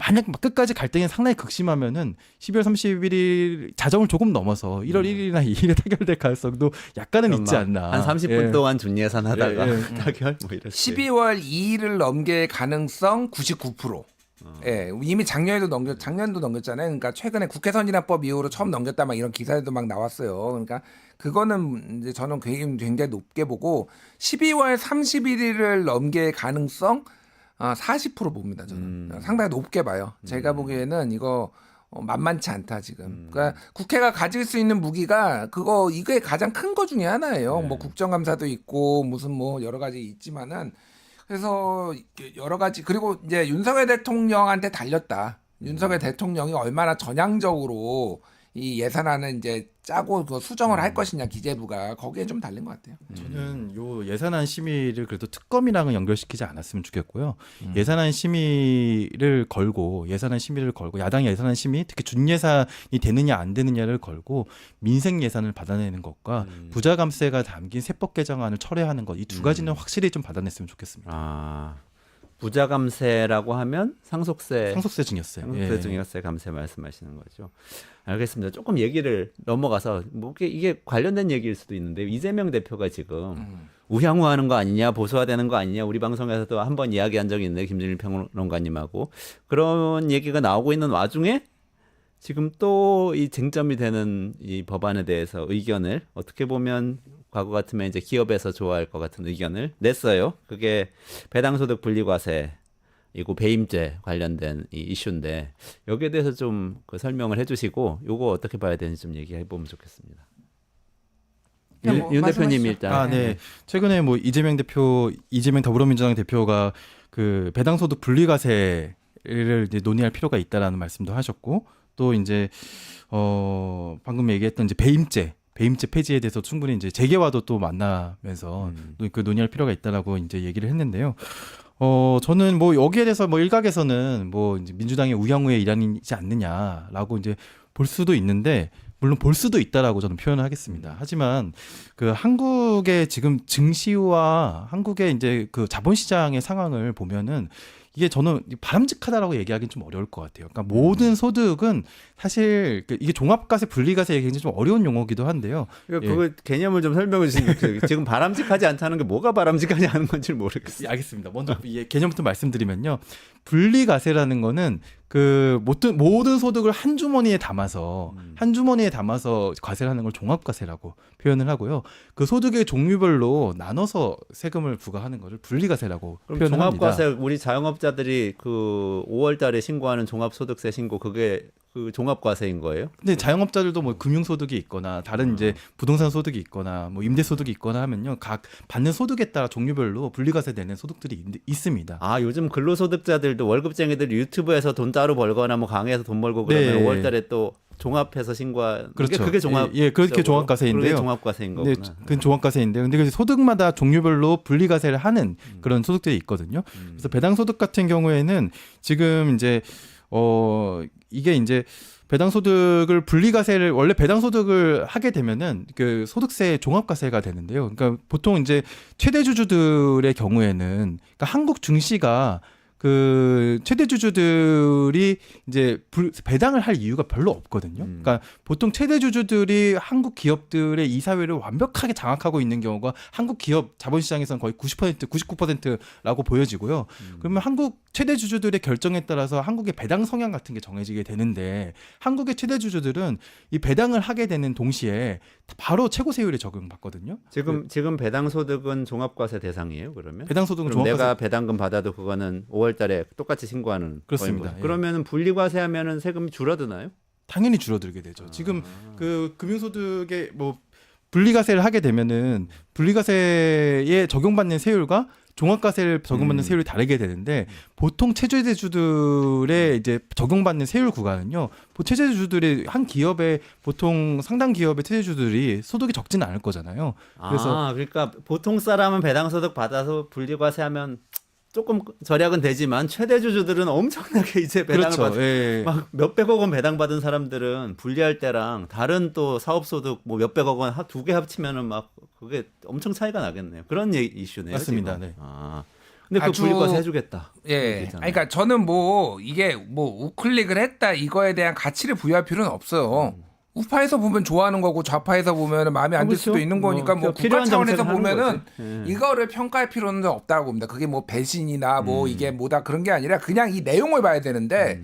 만약 끝까지 갈등이 상당히 극심하면은 12월 31일 자정을 조금 넘어서 1월 1일이나 2일에 타결될 가능성도 약간은 있지 않나. 한 30분 예. 동안 준예산 하다가 예, 예. 타결 뭐 이럴 수 12월 2일을 넘길 가능성 99%. 예, 이미 작년도 넘겼잖아요. 그러니까 최근에 국회 선진화법 이후로 처음 넘겼다 막 이런 기사들도 막 나왔어요. 그러니까 그거는 이제 저는 굉장히 높게 보고 12월 31일을 넘길 가능성 40% 봅니다. 저는 상당히 높게 봐요. 제가 보기에는 이거 만만치 않다 지금. 그러니까 국회가 가질 수 있는 무기가 이게 가장 큰 거 중에 하나예요. 뭐 국정감사도 있고 무슨 뭐 여러 가지 있지만은 그래서 여러 가지 그리고 이제 윤석열 대통령한테 달렸다. 윤석열 대통령이 얼마나 전향적으로 이 예산안을 이제 짜고 그 수정을 할 것이냐 기재부가 거기에 좀 달린 것 같아요. 저는 요 예산안 심의를 그래도 특검이랑은 연결시키지 않았으면 좋겠고요. 예산안 심의를 걸고 야당 예산안 심의 특히 준예산이 되느냐 안 되느냐를 걸고 민생 예산을 받아내는 것과 부자 감세가 담긴 세법 개정안을 철회하는 것 이 두 가지는 확실히 좀 받아냈으면 좋겠습니다. 아, 부자 감세라고 하면 상속세 증여세. 상속세 증여세 감세 말씀하시는 거죠. 알겠습니다. 조금 얘기를 넘어가서 뭐 이게 관련된 얘기일 수도 있는데 이재명 대표가 지금 우향우하는 거 아니냐, 보수화되는 거 아니냐, 우리 방송에서도 한번 이야기한 적이 있는데 김준일 평론가님하고 그런 얘기가 나오고 있는 와중에 지금 또 이 쟁점이 되는 이 법안에 대해서 의견을 어떻게 보면 과거 같으면 이제 기업에서 좋아할 것 같은 의견을 냈어요. 그게 배당소득 분리과세 이거 배임죄 관련된 이 이슈인데 여기에 대해서 좀 그 설명을 해주시고 요거 어떻게 봐야 되는지 좀 얘기해 보면 좋겠습니다. 윤 대표님 일단. 네. 최근에 뭐 이재명 더불어민주당 대표가 그 배당소득 분리과세를 이제 논의할 필요가 있다라는 말씀도 하셨고 또 이제 방금 얘기했던 이제 배임죄 폐지에 대해서 충분히 이제 재계와도 또 만나면서 그 논의할 필요가 있다라고 이제 얘기를 했는데요. 저는 뭐 여기에 대해서 뭐 일각에서는 뭐 이제 민주당의 우향우의 일환이지 않느냐라고 이제 볼 수도 있는데 물론 볼 수도 있다라고 저는 표현을 하겠습니다. 하지만 그 한국의 지금 증시와 한국의 이제 그 자본시장의 상황을 보면은 이게 저는 바람직하다라고 얘기하기는 좀 어려울 것 같아요. 그러니까 모든 소득은 사실 이게 종합과세, 분리과세 굉장히 좀 어려운 용어기도 한데요. 그러니까 그거 개념을 좀 설명해 주시면 지금 바람직하지 않다는 게 뭐가 바람직하지 않은 건지 모르겠어요. 알겠습니다. 먼저 개념부터 말씀드리면요. 분리과세라는 거는 그 모든 소득을 한 주머니에 담아서 과세를 하는 걸 종합과세라고 표현을 하고요. 그 소득의 종류별로 나눠서 세금을 부과하는 것을 분리과세라고 그럼 표현을 합니다. 종합과세 우리 자영업자들이 그 5월달에 신고하는 종합소득세 신고 그게 그 종합과세인 거예요? 근데 자영업자들도 뭐 금융소득이 있거나 다른 이제 부동산 소득이 있거나 뭐 임대소득이 있거나 하면요. 각 받는 소득에 따라 종류별로 분리과세 되는 소득들이 있습니다. 아, 요즘 근로소득자들도 월급쟁이들 유튜브에서 돈 따로 벌거나 뭐 강의에서 돈 벌고 그러면 네. 5월달에 또 종합해서 신고한 그렇죠. 그게 종합 그렇게 종합과세인데요. 그게 종합과세인 거구나. 네, 그건 종합과세인데요. 근데 그 소득마다 종류별로 분리과세를 하는 그런 소득들이 있거든요. 그래서 배당소득 같은 경우에는 지금 이제 이게 이제 배당소득을 분리과세를 원래 배당소득을 하게 되면은 그 소득세 종합과세가 되는데요. 그러니까 보통 이제 최대주주들의 경우에는 그러니까 한국 증시가 그 최대 주주들이 이제 배당을 할 이유가 별로 없거든요. 그러니까 보통 최대 주주들이 한국 기업들의 이사회를 완벽하게 장악하고 있는 경우가 한국 기업 자본시장에서는 거의 90%, 99%라고 보여지고요. 그러면 한국 최대 주주들의 결정에 따라서 한국의 배당 성향 같은 게 정해지게 되는데 한국의 최대 주주들은 이 배당을 하게 되는 동시에 바로 최고 세율에 적용받거든요. 지금 배당 소득은 종합과세 대상이에요. 그러면 배당 소득은 그럼 종합과세 내가 배당금 받아도 그거는 5월달에 똑같이 신고하는 그렇습니다. 거인 거죠. 예. 그러면은 분리과세하면은 세금이 줄어드나요? 당연히 줄어들게 되죠. 지금 그 금융소득에 뭐 분리과세를 하게 되면은 분리과세에 적용받는 세율과 종합과세를 적용받는 세율이 다르게 되는데 보통 최저대주들의 이제 적용받는 세율 구간은요. 최저대주들이 한 기업의 보통 상당 기업의 최저주들이 소득이 적지는 않을 거잖아요. 그래서 그러니까 보통 사람은 배당 소득 받아서 분리과세하면 조금 절약은 되지만 최대 주주들은 엄청나게 이제 배당을 그렇죠. 받 예. 막 몇백억 원 배당 받은 사람들은 분리할 때랑 다른 또 사업 소득 뭐 몇백억 원 두 개 합치면은 막 그게 엄청 차이가 나겠네요. 그런 이슈네요. 맞습니다. 지금. 네. 근데 그 아주- 분리과세 해주겠다. 예. 얘기잖아요. 그러니까 저는 뭐 이게 뭐 우클릭을 했다 이거에 대한 가치를 부여할 필요는 없어요. 우파에서 보면 좋아하는 거고 좌파에서 보면 마음에 안 들 그렇죠. 수도 있는 거니까 뭐 국가 필요한 차원에서 정책을 하는 보면은 거지. 예. 이거를 평가할 필요는 없다고 봅니다. 그게 뭐 배신이나 뭐 이게 뭐다 그런 게 아니라 그냥 이 내용을 봐야 되는데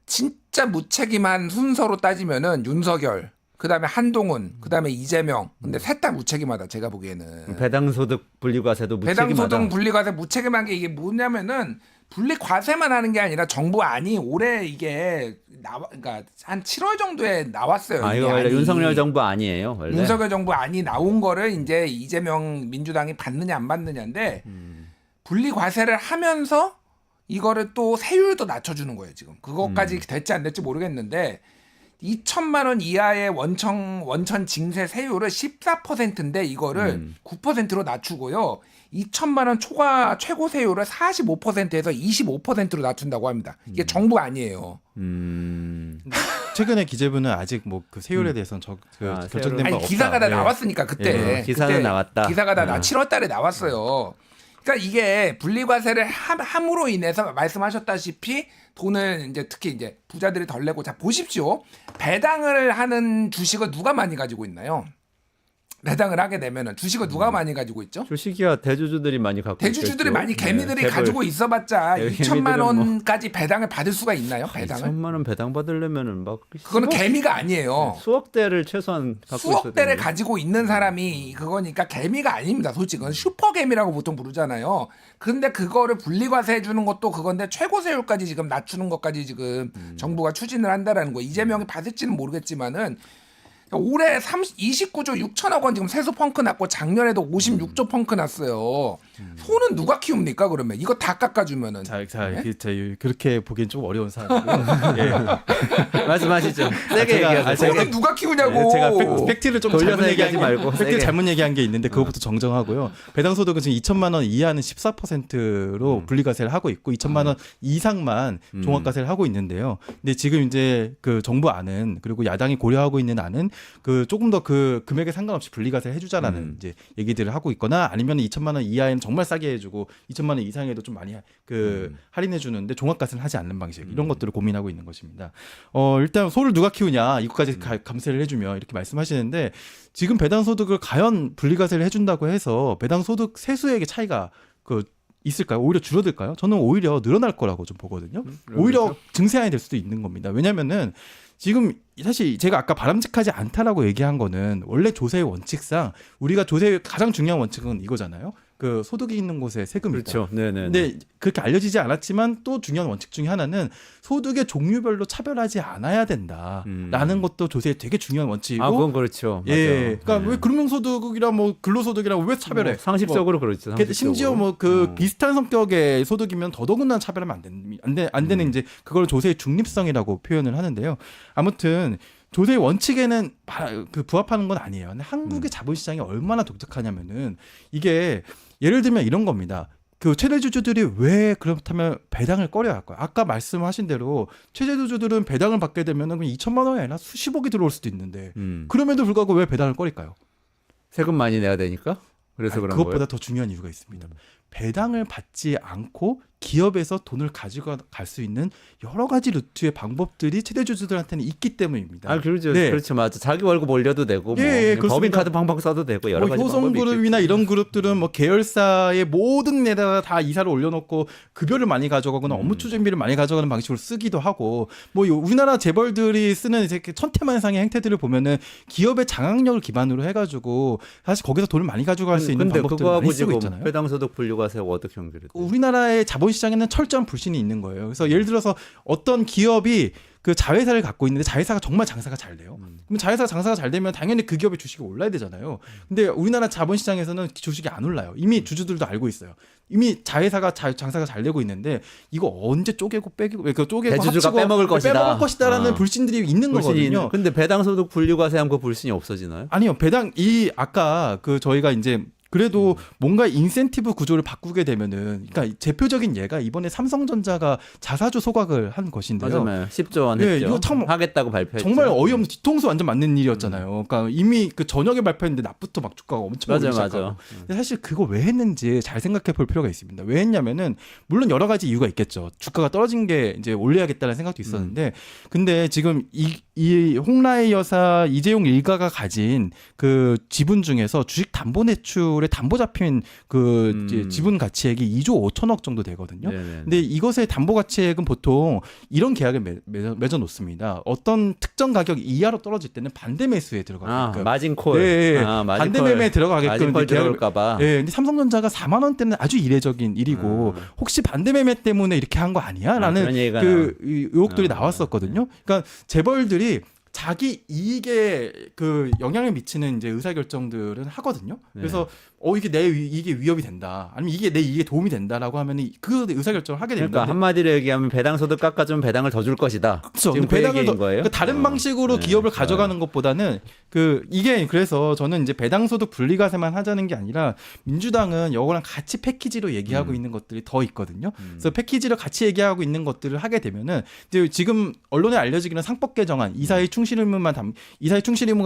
진짜 무책임한 순서로 따지면은 윤석열, 그다음에 한동훈, 그다음에 이재명. 근데 셋 다 무책임하다 제가 보기에는. 배당 소득 분리과세도 무책임하다. 배당소득 분리과세 무책임한 게 이게 뭐냐면은 분리과세만 하는 게 아니라 정부안이 올해 이게 그러니까 한 7월 정도에 나왔어요. 이거 이게 원래 안이. 윤석열 정부 아니에요. 원래. 윤석열 정부 안이 나온 거를 이제 이재명 민주당이 받느냐 안 받느냐인데 분리과세를 하면서 이거를 또 세율도 낮춰주는 거예요. 지금 그것까지 될지 안 될지 모르겠는데 2천만 원 이하의 원천 징세 세율을 14%인데 이거를 9%로 낮추고요. 2천만 원 초과 최고 세율을 45%에서 25%로 낮춘다고 합니다. 이게 정부 아니에요. 최근에 기재부는 아직 뭐 그 세율에 대해서는 결정된 바 아니 없다. 기사가 다 예. 나왔으니까 그때. 예, 기사는 그때 나왔다. 기사가 다 아. 7월 달에 나왔어요. 그러니까 이게 분리과세를 함으로 인해서 말씀하셨다시피 돈을 이제 특히 이제 부자들이 덜 내고 자 보십시오. 배당을 하는 주식을 누가 많이 가지고 있나요? 배당을 하게 되면은 주식을 누가 많이 가지고 있죠? 주식이야 대주주들이 많이 갖고 대주주들이 있겠죠. 많이 개미들이 네, 가지고 있어봤자 네, 2천만 개미들은 원까지 배당을 받을 수가 있나요? 배당을? 2천만 원 배당 받으려면은 막 그거는 개미가 아니에요. 수억 대를 최소한 갖고 수억 있어야 대를 되는데. 가지고 있는 사람이 그거니까 개미가 아닙니다. 솔직히 그건 슈퍼 개미라고 보통 부르잖아요. 근데 그거를 분리과세 해주는 것도 그건데 최고 세율까지 지금 낮추는 것까지 지금 정부가 추진을 한다라는 거. 이재명이 받을지는 모르겠지만은 올해 29조 6천억 원 지금 세수 펑크 났고 작년에도 56조 펑크 났어요. 소는 누가 키웁니까 그러면 이거 다 깎아주면은. 그렇게 보기엔 좀 어려운 사안이고요. 예. 말씀하시죠. 세게 제가- 얘기하세요. 제가- 소는 누가 키우냐고. 제가 팩트를 좀 돌려서 잘못 얘기하지 얘기한 말고 팩트 세게. 잘못 얘기한 게 있는데 그것부터 정정하고요. 배당 소득은 지금 2천만 원 이하는 14%로 분리과세를 하고 있고 2천만 원 이상만 종합과세를 하고 있는데요. 근데 지금 이제 그 정부 안은 그리고 야당이 고려하고 있는 안은 그 조금 더 그 금액에 상관없이 분리과세를 해주자라는 이제 얘기들을 하고 있거나 아니면 2천만 원 이하에는 정말 싸게 해주고 2천만 원 이상에도 좀 많이 그 할인해 주는데 종합과세는 하지 않는 방식 이런 것들을 고민하고 있는 것입니다. 일단 소를 누가 키우냐 이거까지 감세를 해주며 이렇게 말씀하시는데 지금 배당 소득을 과연 분리과세를 해준다고 해서 배당 소득 세수액의 차이가 있을까요? 오히려 줄어들까요? 저는 오히려 늘어날 거라고 좀 보거든요. 오히려 증세안이 될 수도 있는 겁니다. 왜냐면은 지금 사실 제가 아까 바람직하지 않다라고 얘기한 거는 원래 조세의 원칙상 우리가 조세의 가장 중요한 원칙은 이거잖아요. 그 소득이 있는 곳에 세금이다. 그렇죠. 네네. 근데 그렇게 알려지지 않았지만 또 중요한 원칙 중에 하나는 소득의 종류별로 차별하지 않아야 된다라는 것도 조세의 되게 중요한 원칙이고. 그건 그렇죠. 예, 맞아. 그러니까 왜 금융소득이랑 뭐 근로소득이랑 왜 차별해? 뭐 상식적으로 그렇죠. 상식적으로. 심지어 뭐 비슷한 성격의 소득이면 더더군다나 차별하면 안 되는 이제 그걸 조세의 중립성이라고 표현을 하는데요. 아무튼 조세의 원칙에는 부합하는 건 아니에요. 근데 한국의 자본시장이 얼마나 독특하냐면은 이게 예를 들면 이런 겁니다. 그 최대주주들이 왜 그렇다면 배당을 꺼려야 할까요? 아까 말씀하신 대로 최대주주들은 배당을 받게 되면은 2천만 원이 아니라 수십억이 들어올 수도 있는데 그럼에도 불구하고 왜 배당을 꺼릴까요? 세금 많이 내야 되니까. 그래서 그런 그것보다 거예요. 더 중요한 이유가 있습니다. 배당을 받지 않고 기업에서 돈을 가지고 갈 수 있는 여러 가지 루트의 방법들이 최대 주주들한테는 있기 때문입니다. 아, 그렇죠. 네. 그렇죠. 맞아. 자기 월급 올려도 되고 뭐 예, 그렇습니다. 법인카드 팡팡 써도 되고 여러 가지 효성 방법이 그룹이나 있겠죠. 이런 그룹들은 뭐 계열사의 모든 데다가 다 이사를 올려놓고 급여를 많이 가져가거나 업무 추진비를 많이 가져가는 방식으로 쓰기도 하고 뭐 우리나라 재벌들이 쓰는 이제 천태만상의 행태들을 보면은 기업의 장악력을 기반으로 해가지고 사실 거기서 돈을 많이 가져갈 수 있는 근데 방법들을 그거하고 많이 쓰고 지금 있잖아요. 배당소득 분류과세가 어떻게 연결이 돼요? 우리나라의 자본시장에는 철저한 불신이 있는 거예요. 그래서 예를 들어서 어떤 기업이 그 자회사를 갖고 있는데 자회사가 정말 장사가 잘 돼요. 그럼 자회사가 장사가 잘 되면 당연히 그 기업의 주식이 올라야 되잖아요. 근데 우리나라 자본시장에서는 주식이 안 올라요. 이미 주주들도 알고 있어요. 이미 자회사가 장사가 잘 되고 있는데 이거 언제 쪼개고 빼고 쪼개고 대주주가 합치고 빼먹을 것이다라는 어. 불신들이 있는 거거든요. 근데 배당소득 분류과세하면 그 불신이 없어지나요? 아니요. 아까 그 저희가 이제 그래도 뭔가 인센티브 구조를 바꾸게 되면은 그러니까 대표적인 예가 이번에 삼성전자가 자사주 소각을 한 것인데요. 맞아요. 10조 원 예, 했죠. 이거 참 하겠다고 발표했죠. 정말 어이없는 뒤통수 완전 맞는 일이었잖아요. 그러니까 이미 그 저녁에 발표했는데 낮부터 막 주가가 엄청 오르기 맞아, 시작하고. 맞아. 근데 사실 그거 왜 했는지 잘 생각해 볼 필요가 있습니다. 왜 했냐면은 물론 여러 가지 이유가 있겠죠. 주가가 떨어진 게 이제 올려야겠다는 생각도 있었는데 근데 지금 이 홍라의 여사 이재용 일가가 가진 그 지분 중에서 주식 담보 내출에 담보 잡힌 그 이제 지분 가치액이 2조 5천억 정도 되거든요. 네네네. 근데 이것의 담보 가치액은 보통 이런 계약을 맺어 놓습니다. 어떤 특정 가격 이하로 떨어질 때는 반대 매수에 들어가게끔. 마진콜. 네, 마진콜. 반대 매매에 들어가게끔 마진콜 이제 계약을- 들어올까봐. 네, 근데 삼성전자가 4만 원대는 아주 이례적인 일이고 혹시 반대 매매 때문에 이렇게 한 거 아니야?라는 그런 얘기가 그 의혹들이 아, 나왔었거든요. 그러니까 재벌들이 자기 이익에 그 영향을 미치는 이제 의사결정들은 하거든요. 그래서 이게 이게 위협이 된다. 아니면 이게 내 이익에 도움이 된다라고 하면 그 의사결정을 하게 됩니다. 그러니까 한마디로 얘기하면 배당소득 깎아주면 배당을 더 줄 것이다. 그렇죠. 지금 그 얘기인 거예요? 그러니까 다른 방식으로 네, 기업을 좋아요. 가져가는 것보다는 이게 그래서 저는 이제 배당소득 분리과세만 하자는 게 아니라 민주당은 이거랑 같이 패키지로 얘기하고 있는 것들이 더 있거든요. 그래서 패키지로 같이 얘기하고 있는 것들을 하게 되면은 이제 지금 언론에 알려지기는 상법 개정안 이사의 충실 의무가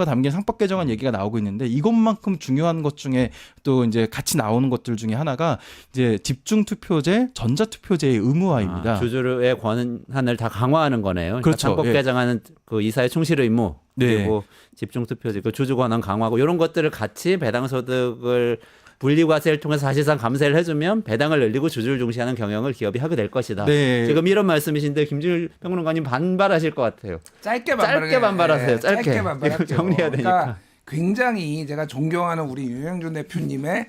담긴 상법 개정안 얘기가 나오고 있는데 이것만큼 중요한 것 중에 또 이제 같이 나오는 것들 중에 하나가 이제 집중투표제, 전자투표제의 의무화입니다. 주주의 권한을 다 강화하는 거네요. 그러니까 그렇죠. 상법 예. 개정하는 그 이사의 충실 의무 네. 그리고 집중투표제, 그 주주 권한 강화하고 이런 것들을 같이 배당소득을 분리과세를 통해서 사실상 감세를 해주면 배당을 늘리고 주주를 중시하는 경영을 기업이 하게 될 것이다. 네. 지금 이런 말씀이신데 김준일 평론가님 반발하실 것 같아요. 짧게 반발하세요. 짧게. 반발하죠. 이거 정리해야 되니까. 그러니까 굉장히 제가 존경하는 우리 유영준 대표님의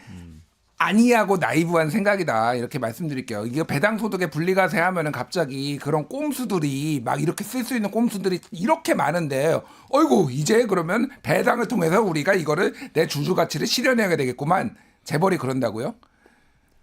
아니하고 나이브한 생각이다 이렇게 말씀드릴게요. 이게 배당소득에 분리과세 하면은 갑자기 그런 꼼수들이 막 이렇게 쓸 수 있는 꼼수들이 이렇게 많은데 어이구 이제 그러면 배당을 통해서 우리가 이거를 내 주주 가치를 실현해야 되겠구만. 재벌이 그런다고요?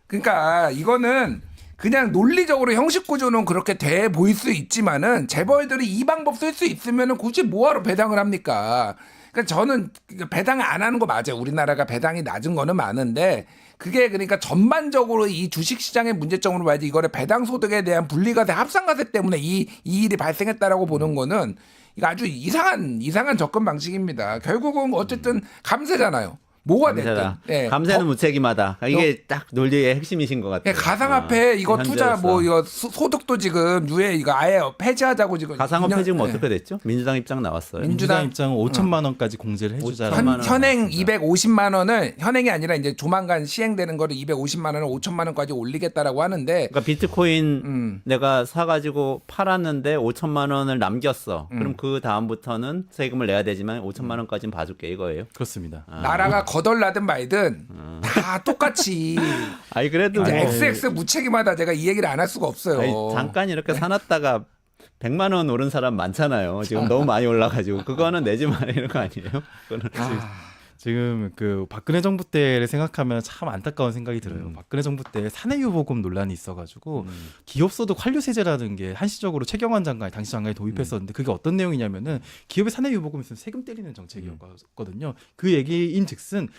그러니까 이거는 그냥 논리적으로 형식 구조는 그렇게 돼 보일 수 있지만은 재벌들이 이 방법 쓸 수 있으면은 굳이 뭐하러 배당을 합니까? 그러니까 저는 배당을 안 하는 거 맞아요. 우리나라가 배당이 낮은 거는 많은데 그게 그러니까 전반적으로 이 주식 시장의 문제점으로 봐야지 이거를 배당 소득에 대한 분리과세 합산과세 때문에 이 일이 발생했다라고 보는 거는 이거 아주 이상한 접근 방식입니다. 결국은 어쨌든 감세잖아요. 뭐가 됐든. 감세다. 예. 감세는 무책임하다. 그러니까 이게 딱 논리의 핵심이신 것 같아요. 예, 가상화폐 이거 투자 현재로서. 뭐 이거 소득도 지금 유예 이거 아예 폐지하자고 지금 가상화폐 지금 예. 어떻게 됐죠? 민주당 입장 나왔어요. 민주당 입장은 5천만 원까지 공제를 해주자라는 현행 250만 원을 현행이 아니라 이제 조만간 시행되는 거를 250만 원을 5천만 원까지 올리겠다라고 하는데 그러니까 비트코인 내가 사가지고 팔았는데 5천만 원을 남겼어. 그럼 그 다음부터는 세금을 내야 되지만 5천만 원까지는 봐줄게 이거예요. 그렇습니다. 나라가 거덜나든 말든 다 똑같이 아니 그래도 이제 뭐 XX 무책임하다 제가 이 얘기를 안 할 수가 없어요. 아니, 잠깐 이렇게 사놨다가 100만 원 오른 사람 많잖아요. 지금 너무 많이 올라가지고 그거는 내지 마라 이런 거 아니에요? 그거는 지금 그 박근혜 정부 때를 생각하면 참 안타까운 생각이 들어요. 박근혜 정부 때 사내유보금 논란이 있어가지고 기업소득 환류세제라는 게 한시적으로 최경환 장관이 당시 장관이 도입했었는데 그게 어떤 내용이냐면은 기업의 사내유보금 있으면 세금 때리는 정책이었거든요. 그 얘기인즉슨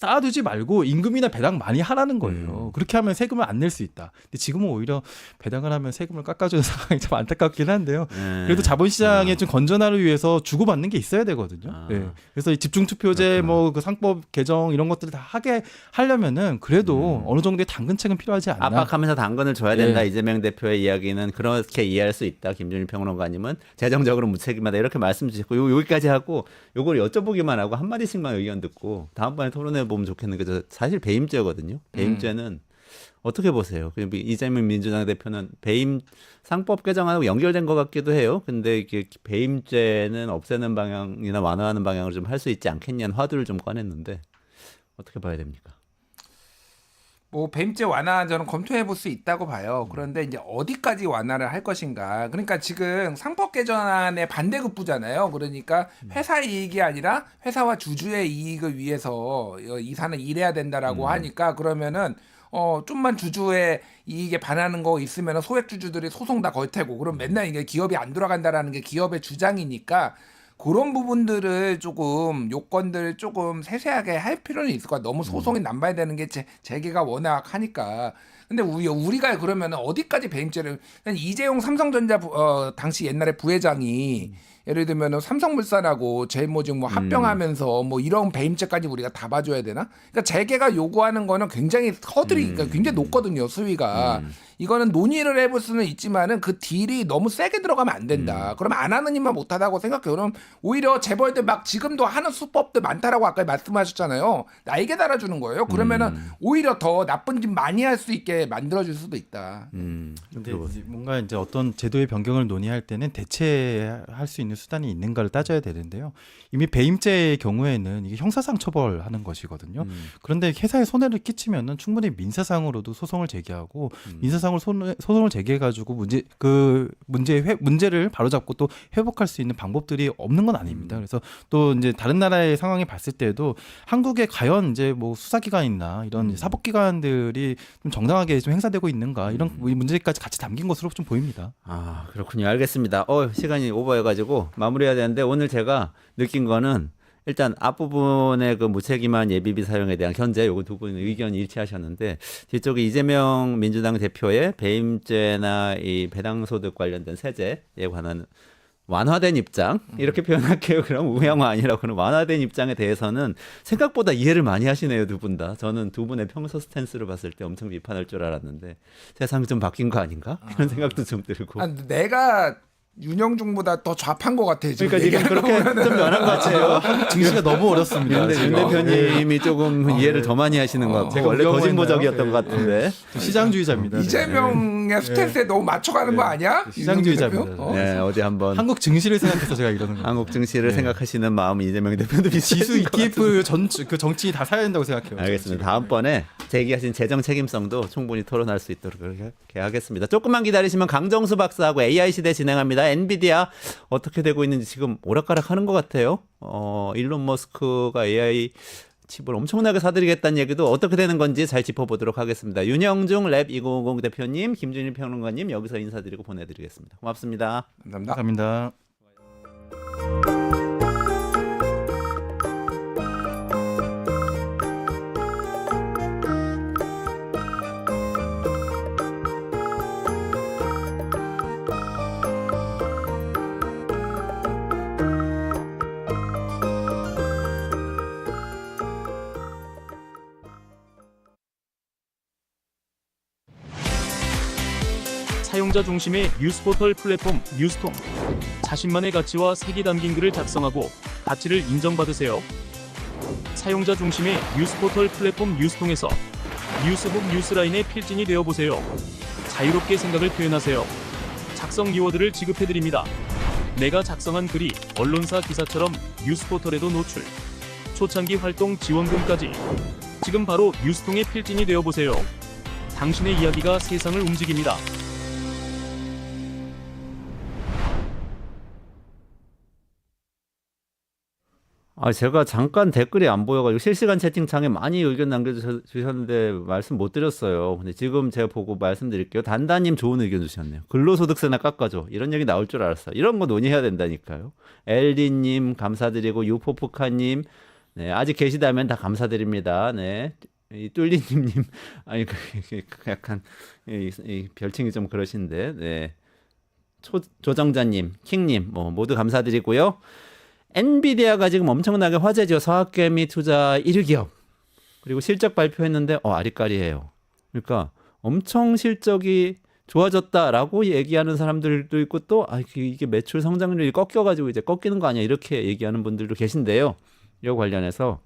쌓아두지 말고 임금이나 배당 많이 하라는 거예요. 그렇게 하면 세금을 안 낼 수 있다. 근데 지금은 오히려 배당을 하면 세금을 깎아주는 상황이 좀 안타깝긴 한데요. 그래도 자본시장의 좀 건전화를 위해서 주고받는 게 있어야 되거든요. 네. 그래서 이 집중투표제 뭐 그 상법 개정 이런 것들을 다 하게 하려면은 그래도 어느 정도의 당근책은 필요하지 않나. 압박하면서 당근을 줘야 된다. 예. 이재명 대표의 이야기는 그렇게 이해할 수 있다. 김준일 평론가님은 재정적으로 무책임하다 이렇게 말씀 주셨고 여기까지 하고 요걸 여쭤보기만 하고 한 마디씩만 의견 듣고 다음번에 토론해 보면 좋겠는 게 사실 배임죄거든요. 배임죄는 어떻게 보세요? 이재명 민주당 대표는 배임 상법 개정하고 연결된 것 같기도 해요. 근데 이게 배임죄는 없애는 방향이나 완화하는 방향으로 좀 할 수 있지 않겠냐는 화두를 좀 꺼냈는데 어떻게 봐야 됩니까? 뭐 배임죄 완화 저는 검토해 볼 수 있다고 봐요. 그런데 이제 어디까지 완화를 할 것인가. 그러니까 지금 상법 개정안의 반대급부잖아요. 그러니까 회사 이익이 아니라 회사와 주주의 이익을 위해서 이 사는 일해야 된다라고 하니까 그러면은 좀만 주주의 이익에 반하는 거 있으면 소액 주주들이 소송 다 걸 테고 그럼 맨날 이게 기업이 안 돌아간다라는 게 기업의 주장이니까 그런 부분들을 조금 요건들 조금 세세하게 할 필요는 있을 거야. 너무 소송이 남발되는 게 재계가 워낙 하니까. 근데 우리가 그러면 어디까지 배임죄를 이재용 삼성전자 당시 옛날에 부회장이 예를 들면 삼성물산하고 제일모직 뭐 합병하면서 뭐 이런 배임죄까지 우리가 다 봐줘야 되나? 그러니까 재계가 요구하는 거는 굉장히 허들이 그러니까 굉장히 높거든요, 수위가. 이거는 논의를 해볼 수는 있지만은 그 딜이 너무 세게 들어가면 안 된다. 그러면 안 하는 일만 못하다고 생각해요. 그럼 오히려 재벌들 막 지금도 하는 수법들 많다라고 아까 말씀하셨잖아요. 날개 달아주는 거예요. 그러면은 오히려 더 나쁜 짓 많이 할 수 있게 만들어줄 수도 있다. 근데 이제 뭔가 이제 어떤 제도의 변경을 논의할 때는 대체할 수 있는 수단이 있는가를 따져야 되는데요. 이미 배임죄의 경우에는 이게 형사상 처벌하는 것이거든요. 그런데 회사에 손해를 끼치면은 충분히 민사상으로도 소송을 제기하고 민사상으로 소송을 제기해가지고 문제를 바로잡고 또 회복할 수 있는 방법들이 없는 건 아닙니다. 그래서 또 이제 다른 나라의 상황이 봤을 때도 한국에 과연 이제 뭐 수사기관이나 이런 사법기관들이 좀 정당하게 좀 행사되고 있는가 이런 문제까지 같이 담긴 것으로 좀 보입니다. 아, 그렇군요. 알겠습니다. 시간이 오버해가지고 마무리해야 되는데 오늘 제가 느낀 거는 일단 앞부분의 그 무책임한 예비비 사용에 대한 견제 요거 두 분 의견이 일치하셨는데 뒤쪽에 이재명 민주당 대표의 배임죄나 이 배당소득 관련된 세제에 관한 완화된 입장 이렇게 표현할게요. 그럼 우양화 아니라고 그런 완화된 입장에 대해서는 생각보다 이해를 많이 하시네요. 두 분 다. 저는 두 분의 평소 스탠스를 봤을 때 엄청 비판할 줄 알았는데 세상이 좀 바뀐 거 아닌가? 이런 생각도 좀 들고. 내가 윤영중보다 더 좌판 것 같아. 지금 그러니까 지금 그렇게 좀 변한 것 같아요. 증시가 너무 어렵습니다. 근데 윤 대표님이 조금 이해를 더 많이 하시는 것 같고 제가 원래 위험했나요? 거진보적이었던 네. 것 같은데. 시장주의자입니다. 이재명의 스탠스에 너무 맞춰가는 거 아니야? 시장주의자입니다. 윤영중 대표? 네, 어제 한번 한국 증시를 생각해서 제가 이러는 거예요. 한국 증시를 생각하시는 마음이 이재명 대표도 지수 비슷한 것 같은데. ETF 그 정치 다 사야 된다고 생각해요. 알겠습니다. 다음번에 제기하신 재정 책임성도 충분히 토론할 수 있도록 그렇게 하겠습니다. 조금만 기다리시면 강정수 박사하고 AI 시대 진행합니다. 엔비디아 어떻게 되고 있는지 지금 오락가락하는 것 같아요. 일론 머스크가 AI 칩을 엄청나게 사들이겠다는 얘기도 어떻게 되는 건지 잘 짚어보도록 하겠습니다. 윤영중 랩 2050 대표님, 김준일 평론가님 여기서 인사드리고 보내드리겠습니다. 고맙습니다. 감사합니다. 감사합니다. 사용자 중심의 뉴스포털 플랫폼 뉴스통. 자신만의 가치와 색이 담긴 글을 작성하고 가치를 인정받으세요. 사용자 중심의 뉴스포털 플랫폼 뉴스통에서 뉴스북 뉴스라인의 필진이 되어보세요. 자유롭게 생각을 표현하세요. 작성 키워드를 지급해드립니다. 내가 작성한 글이 언론사 기사처럼 뉴스포털에도 노출. 초창기 활동 지원금까지. 지금 바로 뉴스통의 필진이 되어보세요. 당신의 이야기가 세상을 움직입니다. 제가 잠깐 댓글이 안 보여가지고 실시간 채팅창에 많이 의견 남겨주셨는데 말씀 못 드렸어요. 근데 지금 제가 보고 말씀드릴게요. 단다님 좋은 의견 주셨네요. 근로소득세나 깎아줘. 이런 얘기 나올 줄 알았어요. 이런 거 논의해야 된다니까요. 엘디님 감사드리고 유포프카님 네, 아직 계시다면 다 감사드립니다. 네. 이 뚫리님님, 아니, 약간, 이 별칭이 좀 그러신데, 네. 조정자님, 킹님, 뭐, 모두 감사드리고요. 엔비디아가 지금 엄청나게 화제죠. 서학개미 투자 1위 기업. 그리고 실적 발표했는데, 아리까리해요. 그러니까 엄청 실적이 좋아졌다라고 얘기하는 사람들도 있고 또, 이게 매출 성장률이 꺾여가지고 이제 꺾이는 거 아니야. 이렇게 얘기하는 분들도 계신데요. 이거 관련해서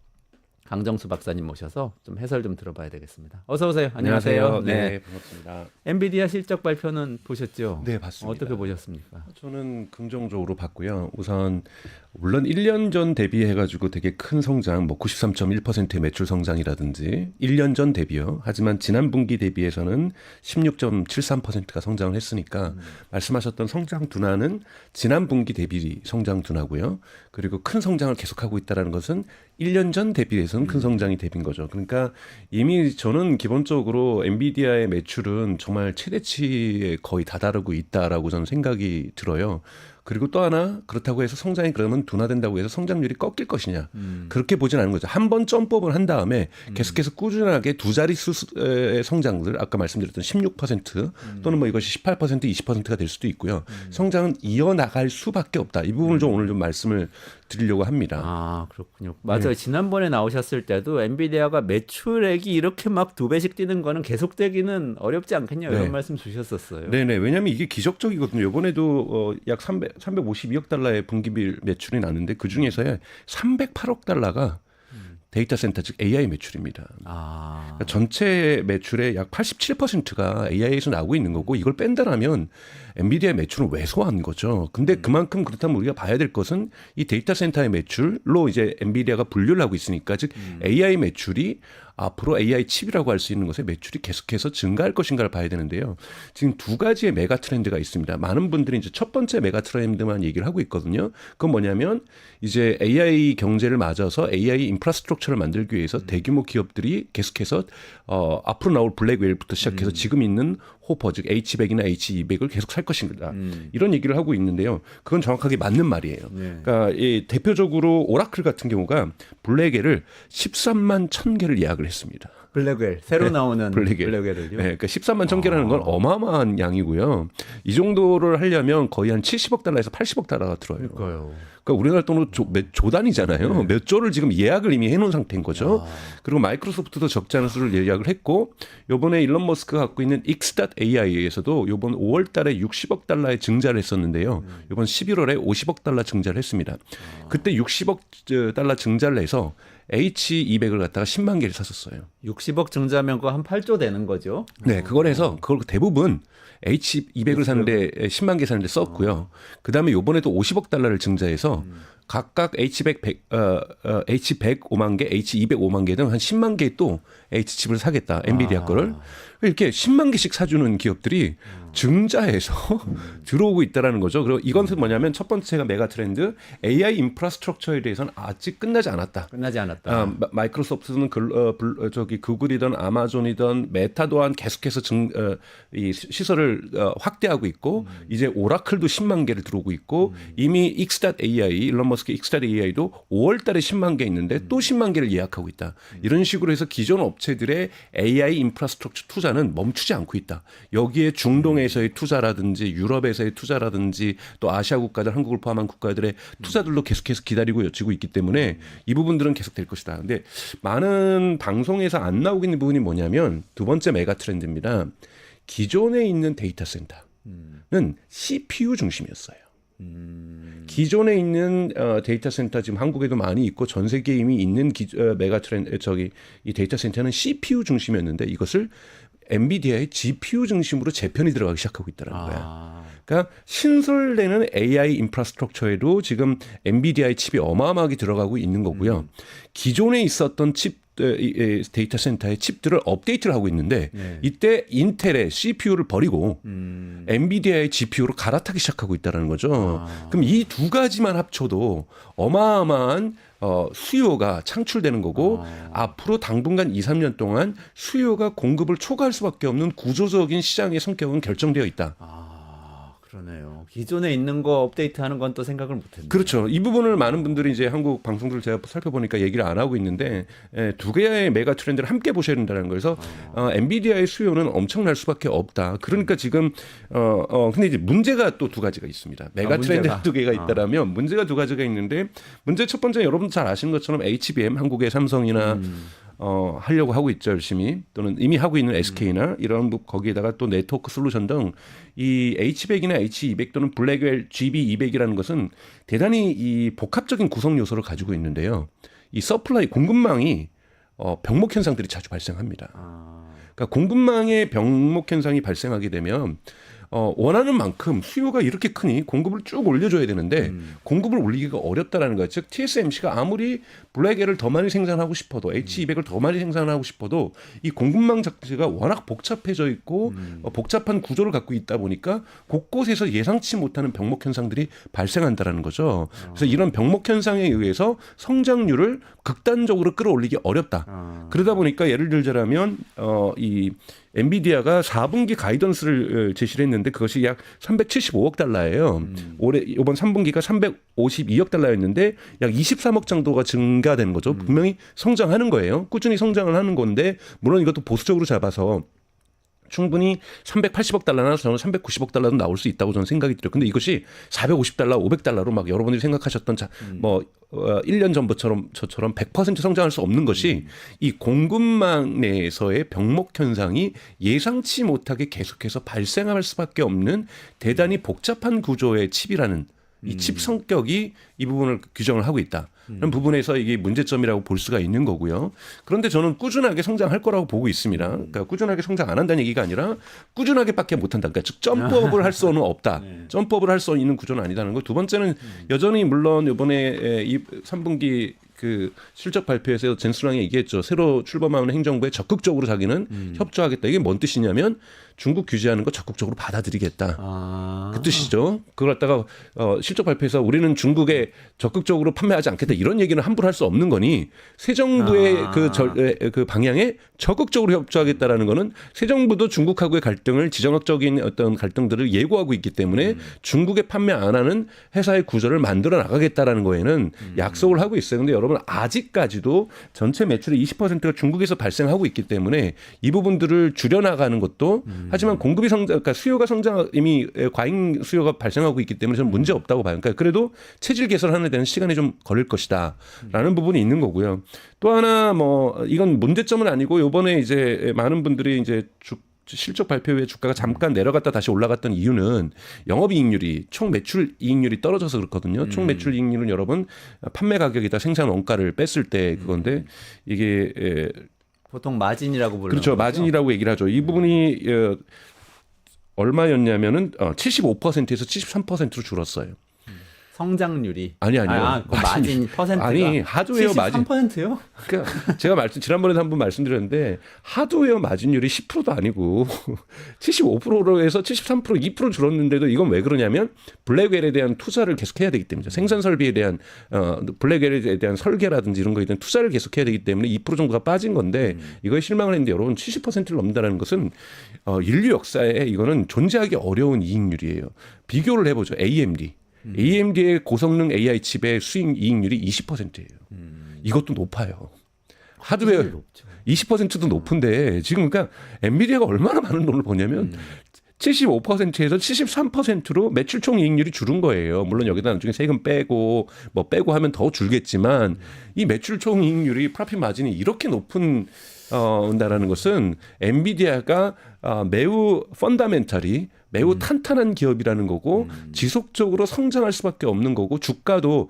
강정수 박사님 모셔서 좀 해설 좀 들어봐야 되겠습니다. 어서 오세요. 안녕하세요. 네, 반갑습니다. 엔비디아 실적 발표는 보셨죠? 네, 봤습니다. 어떻게 보셨습니까? 저는 긍정적으로 봤고요. 우선 물론 1년 전 대비해가지고 되게 큰 성장, 뭐 93.1%의 매출 성장이라든지 1년 전 대비요. 하지만 지난 분기 대비해서는 16.73%가 성장을 했으니까 말씀하셨던 성장 둔화는 지난 분기 대비 성장 둔화고요. 그리고 큰 성장을 계속하고 있다는 것은 1년 전 대비해서는 큰 성장이 대비인 거죠. 그러니까 이미 저는 기본적으로 엔비디아의 매출은 정말 최대치에 거의 다다르고 있다라고 저는 생각이 들어요. 그리고 또 하나 그렇다고 해서 성장이 그러면 둔화된다고 해서 성장률이 꺾일 것이냐 그렇게 보진 않은 거죠. 한 번 점법을 한 다음에 계속해서 꾸준하게 두 자릿수의 성장들 아까 말씀드렸던 16% 또는 뭐 이것이 18% 20%가 될 수도 있고요. 성장은 이어나갈 수밖에 없다. 이 부분을 좀 오늘 좀 말씀을 드리려고 합니다. 그렇군요. 맞아요. 지난번에 나오셨을 때도 엔비디아가 매출액이 이렇게 막 2배씩 뛰는 거는 계속되기는 어렵지 않겠냐 이런 말씀 주셨었어요. 네네. 왜냐하면 이게 기적적이거든요. 이번에도 약 352억 달러의 분기비 매출이 났는데 그 중에서의 308억 달러가 데이터 센터 즉 AI 매출입니다. 그러니까 전체 매출의 약 87%가 AI에서 나오고 있는 거고 이걸 뺀다라면 엔비디아의 매출은 왜소한 거죠. 근데 그만큼 그렇다면 우리가 봐야 될 것은 이 데이터 센터의 매출로 이제 엔비디아가 분류를 하고 있으니까 즉 AI 매출이 앞으로 AI 칩이라고 할 수 있는 것의 매출이 계속해서 증가할 것인가를 봐야 되는데요. 지금 두 가지의 메가 트렌드가 있습니다. 많은 분들이 이제 첫 번째 메가 트렌드만 얘기를 하고 있거든요. 그건 뭐냐면 이제 AI 경제를 맞아서 AI 인프라스트럭처를 만들기 위해서 대규모 기업들이 계속해서 앞으로 나올 블랙웨일부터 시작해서 지금 있는 호퍼 즉 H100이나 H200을 계속 살 것인가 이런 얘기를 하고 있는데요. 그건 정확하게 맞는 말이에요. 그러니까 이 대표적으로 오라클 같은 경우가 블랙웨일을 13만 1,000개를 예약을 했습니다. 블랙웰 새로 나오는 블랙웰을요. 네, 그러니까 13만 1,000개라는 건 어마어마한 양이고요. 이 정도를 하려면 거의 한 70억 달러에서 80억 달러가 들어요. 그러니까 우리나라 돈으로 조 단위잖아요. 몇 조를 지금 예약을 이미 해놓은 상태인 거죠. 그리고 마이크로소프트도 적지 않은 수를 예약을 했고 요번에 일론 머스크가 갖고 있는 X.AI에서도 요번 5월 달에 60억 달러의 증자를 했었는데요. 요번 11월에 50억 달러 증자를 했습니다. 그때 60억 달러 증자를 해서 H200을 갖다가 10만 개를 샀었어요. 60억 증자면 그거 한 8조 되는 거죠. 네, 그걸 해서 그걸 대부분 H200을 사는데 10만 개 사는데 썼고요. 그다음에 요번에도 50억 달러를 증자해서 각각 H100 5만 개, H200 5만 개 등 한 10만 개 또 H칩을 사겠다. 엔비디아 거를. 이렇게 10만 개씩 사주는 기업들이 증자해서 들어오고 있다라는 거죠. 그리고 이것은 뭐냐면 첫 번째가 메가 트렌드 AI 인프라스트럭처에 대해서는 아직 끝나지 않았다. 마이크로소프트는 구글이든 아마존이든 메타 또한 계속해서 이 시설을 확대하고 있고 이제 오라클도 10만 개를 들어오고 있고 이미 X.AI 일론 머스크 X.AI도 5월 달에 10만 개 있는데 또 10만 개를 예약하고 있다. 이런 식으로 해서 기존 업체들의 AI 인프라스트럭처 투자는 멈추지 않고 있다. 여기에 중동에서의 투자라든지 유럽에서의 투자라든지 또 아시아 국가들 한국을 포함한 국가들의 투자들도 계속해서 기다리고 여치고 있기 때문에 이 부분들은 계속될 것이다. 근데 많은 방송에서 안 나오고 있는 부분이 뭐냐면 두 번째 메가 트렌드입니다. 기존에 있는 데이터 센터는 CPU 중심이었어요. 기존에 있는 데이터 센터 지금 한국에도 많이 있고 전 세계에 이미 있는 메가 트렌드 이 데이터 센터는 CPU 중심이었는데 이것을 엔비디아의 GPU 중심으로 재편이 들어가기 시작하고 있다는 거예요. 그러니까 신설되는 AI 인프라스트럭처에도 지금 엔비디아의 칩이 어마어마하게 들어가고 있는 거고요. 기존에 있었던 데이터 센터의 칩들을 업데이트를 하고 있는데 이때 인텔의 CPU를 버리고 엔비디아의 GPU로 갈아타기 시작하고 있다는 거죠. 그럼 이 두 가지만 합쳐도 어마어마한 수요가 창출되는 거고 앞으로 당분간 2, 3년 동안 수요가 공급을 초과할 수밖에 없는 구조적인 시장의 성격은 결정되어 있다. 그러네요. 기존에 있는 거 업데이트하는 건 또 생각을 못했네요. 그렇죠. 이 부분을 많은 분들이 이제 한국 방송들을 제가 살펴보니까 얘기를 안 하고 있는데 두 개의 메가 트렌드를 함께 보셔야 된다는 거에서 엔비디아의 수요는 엄청날 수밖에 없다. 그러니까 지금 근데 이제 문제가 또 두 가지가 있습니다. 메가 트렌드 두 개가 있다라면 문제가 두 가지가 있는데 문제 첫 번째 여러분 잘 아시는 것처럼 HBM 한국의 삼성이나 하려고 하고 있죠 열심히 또는 이미 하고 있는 SK나 이런 거기에다가 또 네트워크 솔루션 등 이 H100이나 H200 또는 블랙웰 GB200이라는 것은 대단히 이 복합적인 구성 요소를 가지고 있는데요. 이 서플라이 공급망이 병목 현상들이 자주 발생합니다. 그러니까 공급망에 병목 현상이 발생하게 되면 원하는 만큼 수요가 이렇게 크니 공급을 쭉 올려줘야 되는데 공급을 올리기가 어렵다라는 거예요. 즉 TSMC가 아무리 블랙웰을 더 많이 생산하고 싶어도 H200을 더 많이 생산하고 싶어도 이 공급망 자체가 워낙 복잡해져 있고 복잡한 구조를 갖고 있다 보니까 곳곳에서 예상치 못하는 병목 현상들이 발생한다라는 거죠. 그래서 이런 병목 현상에 의해서 성장률을 극단적으로 끌어올리기 어렵다. 그러다 보니까 예를 들자면 이 엔비디아가 4분기 가이던스를 제시를 했는데 그것이 약 375억 달러예요. 올해 이번 3분기가 352억 달러였는데 약 23억 정도가 증가되는 거죠. 분명히 성장하는 거예요. 꾸준히 성장을 하는 건데 물론 이것도 보수적으로 잡아서 충분히 380억 달러나 저는 390억 달러도 나올 수 있다고 저는 생각이 들어요. 근데 이것이 450달러, 500달러로 막 여러분들이 생각하셨던 1년 전부처럼 저처럼 100% 성장할 수 없는 것이 이 공급망 내에서의 병목 현상이 예상치 못하게 계속해서 발생할 수밖에 없는 대단히 복잡한 구조의 칩이라는 이 칩 성격이 이 부분을 규정을 하고 있다. 그런 부분에서 이게 문제점이라고 볼 수가 있는 거고요. 그런데 저는 꾸준하게 성장할 거라고 보고 있습니다. 그러니까 꾸준하게 성장 안 한다는 얘기가 아니라 꾸준하게밖에 못 한다. 그러니까 즉 점프업을 할 수는 없다. 점프업을 할 수 있는 구조는 아니다는 거. 두 번째는 여전히 물론 이번에 이 3분기 그 실적 발표에서 젠스랑이 얘기했죠. 새로 출범하는 행정부에 적극적으로 자기는 협조하겠다. 이게 뭔 뜻이냐면 중국 규제하는 거 적극적으로 받아들이겠다. 그 뜻이죠. 그걸 갖다가 실적 발표에서 우리는 중국에 적극적으로 판매하지 않겠다. 이런 얘기는 함부로 할 수 없는 거니 새 정부의 그 방향에 적극적으로 협조하겠다라는 거는 새 정부도 중국하고의 갈등을 지정학적인 어떤 갈등들을 예고하고 있기 때문에 중국에 판매 안 하는 회사의 구조를 만들어 나가겠다라는 거에는 약속을 하고 있어요. 근데 여러분 아직까지도 전체 매출의 20%가 중국에서 발생하고 있기 때문에 이 부분들을 줄여나가는 것도 하지만 공급이 그러니까 수요가 이미 과잉 수요가 발생하고 있기 때문에 저는 문제 없다고 봐요. 그러니까 그래도 체질 개선하는 데는 시간이 좀 걸릴 것이다라는 부분이 있는 거고요. 또 하나 이건 문제점은 아니고 이번에 이제 많은 분들이 이제 실적 발표 후에 주가가 잠깐 내려갔다 다시 올라갔던 이유는 영업이익률이 총 매출 이익률이 떨어져서 그렇거든요. 총 매출 이익률은 여러분 판매 가격이다 생산 원가를 뺐을 때 그건데 이게 보통 마진이라고 불러요. 그렇죠. 마진이라고 얘기를 하죠. 이 부분이 얼마였냐면은 75%에서 73%로 줄었어요. 성장률이 아니요. 그 마진 퍼센트가 아니 하드웨어 마진 3%요? 그러니까 제가 지난번에도 한번 말씀드렸는데 하드웨어 마진율이 10%도 아니고 75%에서 73% 2% 줄었는데도 이건 왜 그러냐면 블랙웰에 대한 투자를 계속해야 되기 때문이죠. 생산 설비에 대한 블랙웰에 대한 설계라든지 이런 거에 대한 투자를 계속해야 되기 때문에 2% 정도가 빠진 건데 이거에 실망을 했는데 여러분 70%를 넘는다는 것은 인류 역사에 이거는 존재하기 어려운 이익률이에요. 비교를 해보죠. AMD의 고성능 AI 칩의 수익 이익률이 20%예요. 이것도 높아요. 하드웨어 20%도 높은데 지금 그러니까 엔비디아가 얼마나 많은 돈을 버냐면 75%에서 73%로 매출 총 이익률이 줄은 거예요. 물론 여기다 나중에 세금 빼고 하면 더 줄겠지만 이 매출 총 이익률이 프로핏 마진이 이렇게 높은 다라는 것은 엔비디아가 매우 펀더멘털이 매우 탄탄한 기업이라는 거고 지속적으로 성장할 수밖에 없는 거고 주가도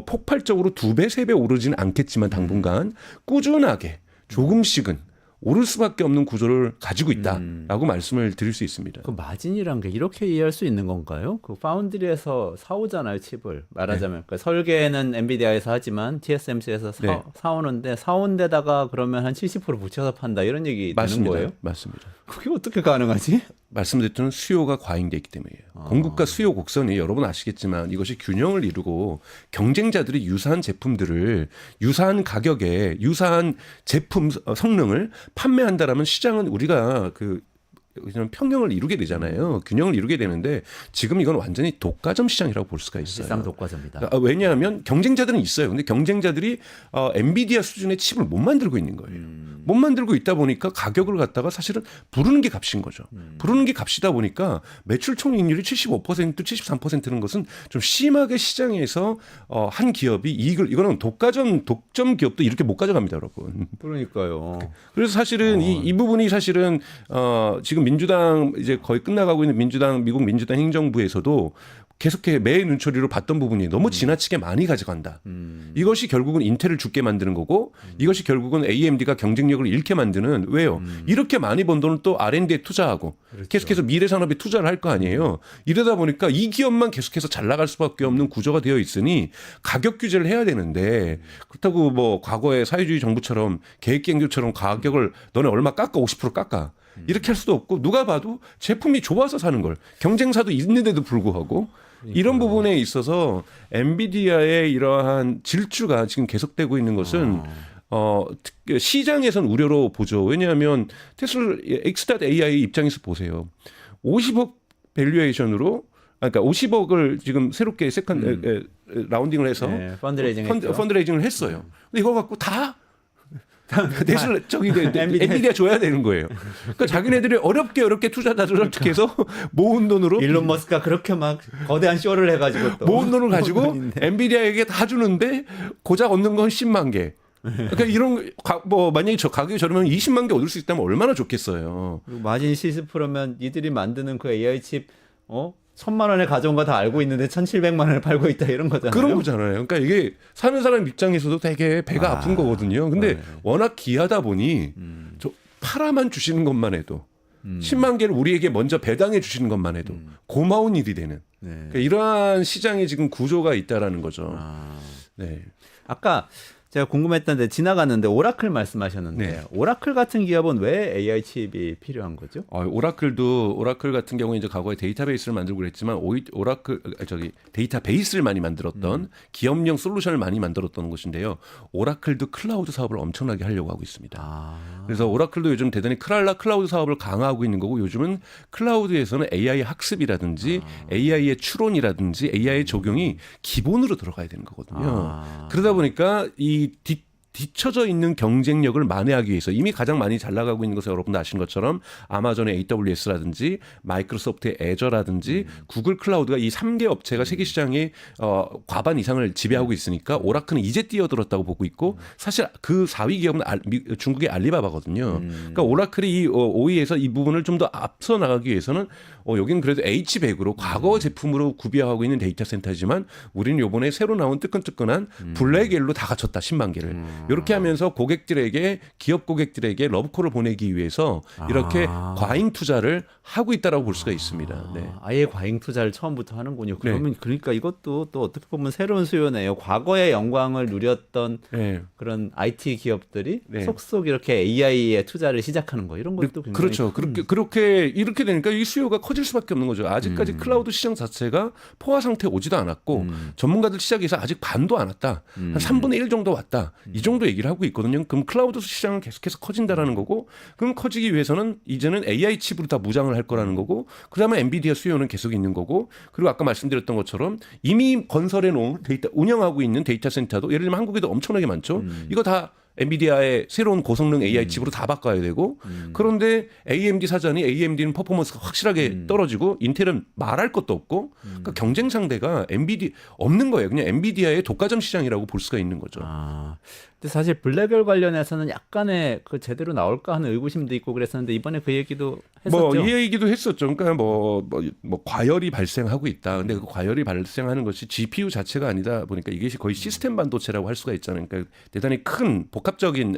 폭발적으로 2배, 3배 오르지는 않겠지만 당분간 꾸준하게 조금씩은 오를 수밖에 없는 구조를 가지고 있다라고 말씀을 드릴 수 있습니다. 그 마진이란 게 이렇게 이해할 수 있는 건가요? 그 파운드리에서 사오잖아요, 칩을. 말하자면. 네. 그러니까 설계는 엔비디아에서 하지만 TSMC에서 사오는데 사온 데다가 그러면 한 70% 붙여서 판다 이런 얘기 되는 거예요? 맞습니다. 그게 어떻게 가능하지? 말씀드렸던 수요가 과잉돼 있기 때문이에요. 공급과 수요 곡선이 여러분 아시겠지만 이것이 균형을 이루고 경쟁자들이 유사한 제품들을 유사한 가격에 유사한 제품 성능을 판매한다라면 시장은 우리가 그냥 평형을 이루게 되잖아요. 균형을 이루게 되는데 지금 이건 완전히 독과점 시장이라고 볼 수가 있어요. 실상 독과점이다. 왜냐하면 경쟁자들은 있어요. 근데 경쟁자들이 엔비디아 수준의 칩을 못 만들고 있는 거예요. 못 만들고 있다 보니까 가격을 갖다가 사실은 부르는 게 값인 거죠. 부르는 게 값이다 보니까 매출 총이익률이 75%, 73%는 것은 좀 심하게 시장에서 한 기업이 이익을 이거는 독점 기업도 이렇게 못 가져갑니다, 여러분. 그러니까요. 그래서 사실은 이 부분이 사실은 지금 민주당 이제 거의 끝나가고 있는 미국 민주당 행정부에서도 계속해 매 눈초리로 봤던 부분이 너무 지나치게 많이 가져간다. 이것이 결국은 인텔을 죽게 만드는 거고 이것이 결국은 AMD가 경쟁력을 잃게 만드는 왜요? 이렇게 많이 번 돈을 또 R&D에 투자하고 그렇죠. 계속해서 미래 산업에 투자를 할 거 아니에요. 이러다 보니까 이 기업만 계속해서 잘 나갈 수밖에 없는 구조가 되어 있으니 가격 규제를 해야 되는데 그렇다고 뭐 과거의 사회주의 정부처럼 계획경제처럼 가격을 너네 얼마 깎아 50% 깎아. 이렇게 할 수도 없고 누가 봐도 제품이 좋아서 사는 걸 경쟁사도 있는데도 불구하고 이런 부분에 있어서 엔비디아의 이러한 질주가 지금 계속되고 있는 것은 시장에선 우려로 보죠. 왜냐하면 테슬라 X.AI 입장에서 보세요. 50억 밸류에이션으로 그러니까 50억을 지금 새롭게 라운딩을 해서 네, 펀드레이징을 했어요. 근데 이거 갖고 다 대신 저기 엔비디아 줘야 되는 거예요. 그러니까 자기네들이 어렵게 투자자들 어떻게 해서 모은 돈으로 일론 머스크가 그렇게 막 거대한 쇼를 해가지고 또 모은 돈을 가지고 엔비디아에게 다 주는데 고작 얻는 건 10만 개. 그러니까 이런 뭐 만약에 저 가격이 저러면 20만 개 얻을 수 있다면 얼마나 좋겠어요. 그리고 마진 70%면 이들이 만드는 그 AI 칩 1,000만 원에 가져온 거 다 알고 있는데 1,700만 원을 팔고 있다 이런 거잖아요. 그런 거잖아요. 그러니까 이게 사는 사람 입장에서도 되게 배가 아픈 거거든요. 근데 워낙 귀하다 보니 저 팔아만 주시는 것만 해도 10만 개를 우리에게 먼저 배당해 주시는 것만 해도 고마운 일이 되는 그러니까 이러한 시장의 지금 구조가 있다라는 거죠. 네. 아까 제가 궁금했던데 지나갔는데 오라클 말씀하셨는데 네. 오라클 같은 기업은 왜 AI 칩이 필요한 거죠? 오라클 같은 경우에 이제 과거에 데이터베이스를 만들고 그랬지만 데이터베이스를 많이 만들었던 기업용 솔루션을 많이 만들었던 곳인데요. 오라클도 클라우드 사업을 엄청나게 하려고 하고 있습니다. 그래서 오라클도 요즘 대단히 클라우드 사업을 강화하고 있는 거고 요즘은 클라우드에서는 AI 학습이라든지 AI의 추론이라든지 AI의 적용이 기본으로 들어가야 되는 거거든요. 그러다 보니까 이 뒤처져 있는 경쟁력을 만회하기 위해서 이미 가장 많이 잘 나가고 있는 것은 여러분도 아신 것처럼 아마존의 AWS라든지 마이크로소프트의 애저라든지 구글 클라우드가 이 3개 업체가 세계 시장의 과반 이상을 지배하고 있으니까 오라클은 이제 뛰어들었다고 보고 있고 사실 그 4위 기업은 중국의 알리바바거든요. 그러니까 오라클이 이 5위에서 이 부분을 좀 더 앞서 나가기 위해서는 여기는 그래도 H100으로 과거 제품으로 구비하고 있는 데이터 센터지만 우리는 이번에 새로 나온 뜨끈뜨끈한 블랙엘로 다 갖췄다 10만 개를. 이렇게 하면서 기업 고객들에게 러브콜을 보내기 위해서 이렇게 과잉 투자를 하고 있다라고 볼 수가 있습니다. 네. 아예 과잉 투자를 처음부터 하는군요. 그러면 그러니까 이것도 또 어떻게 보면 새로운 수요네요. 과거의 영광을 누렸던 그런 IT 기업들이 속속 이렇게 AI에 투자를 시작하는 거 이런 것도 굉장히 그렇죠. 이렇게 되니까 이 수요가 커질 수밖에 없는 거죠. 아직까지 클라우드 시장 자체가 포화 상태에 오지도 않았고 전문가들 시작해서 아직 반도 안 왔다. 한 3분의 1 정도 왔다. 이 정도 얘기를 하고 있거든요. 그럼 클라우드 시장은 계속해서 커진다라는 거고 그럼 커지기 위해서는 이제는 AI 칩으로 다 무장을 할 거라는 거고 그다음에 엔비디아 수요는 계속 있는 거고 그리고 아까 말씀드렸던 것처럼 이미 건설해 놓은 운영하고 있는 데이터 센터도 예를 들면 한국에도 엄청나게 많죠. 이거 다 엔비디아의 새로운 고성능 AI 칩으로 다 바꿔야 되고 그런데 AMD 사전이 AMD는 퍼포먼스가 확실하게 떨어지고 인텔은 말할 것도 없고 그러니까 경쟁 상대가 없는 거예요. 그냥 엔비디아의 독과점 시장이라고 볼 수가 있는 거죠. 근데 사실 블랙웰 관련해서는 약간의 그 제대로 나올까 하는 의구심도 있고 그랬었는데 이번에 그 얘기도 했었죠. 이 얘기도 했었죠. 그러니까 뭐 과열이 발생하고 있다. 근데 그 과열이 발생하는 것이 GPU 자체가 아니다 보니까 이것이 거의 시스템 반도체라고 할 수가 있잖아요. 그러니까 대단히 큰 복합적인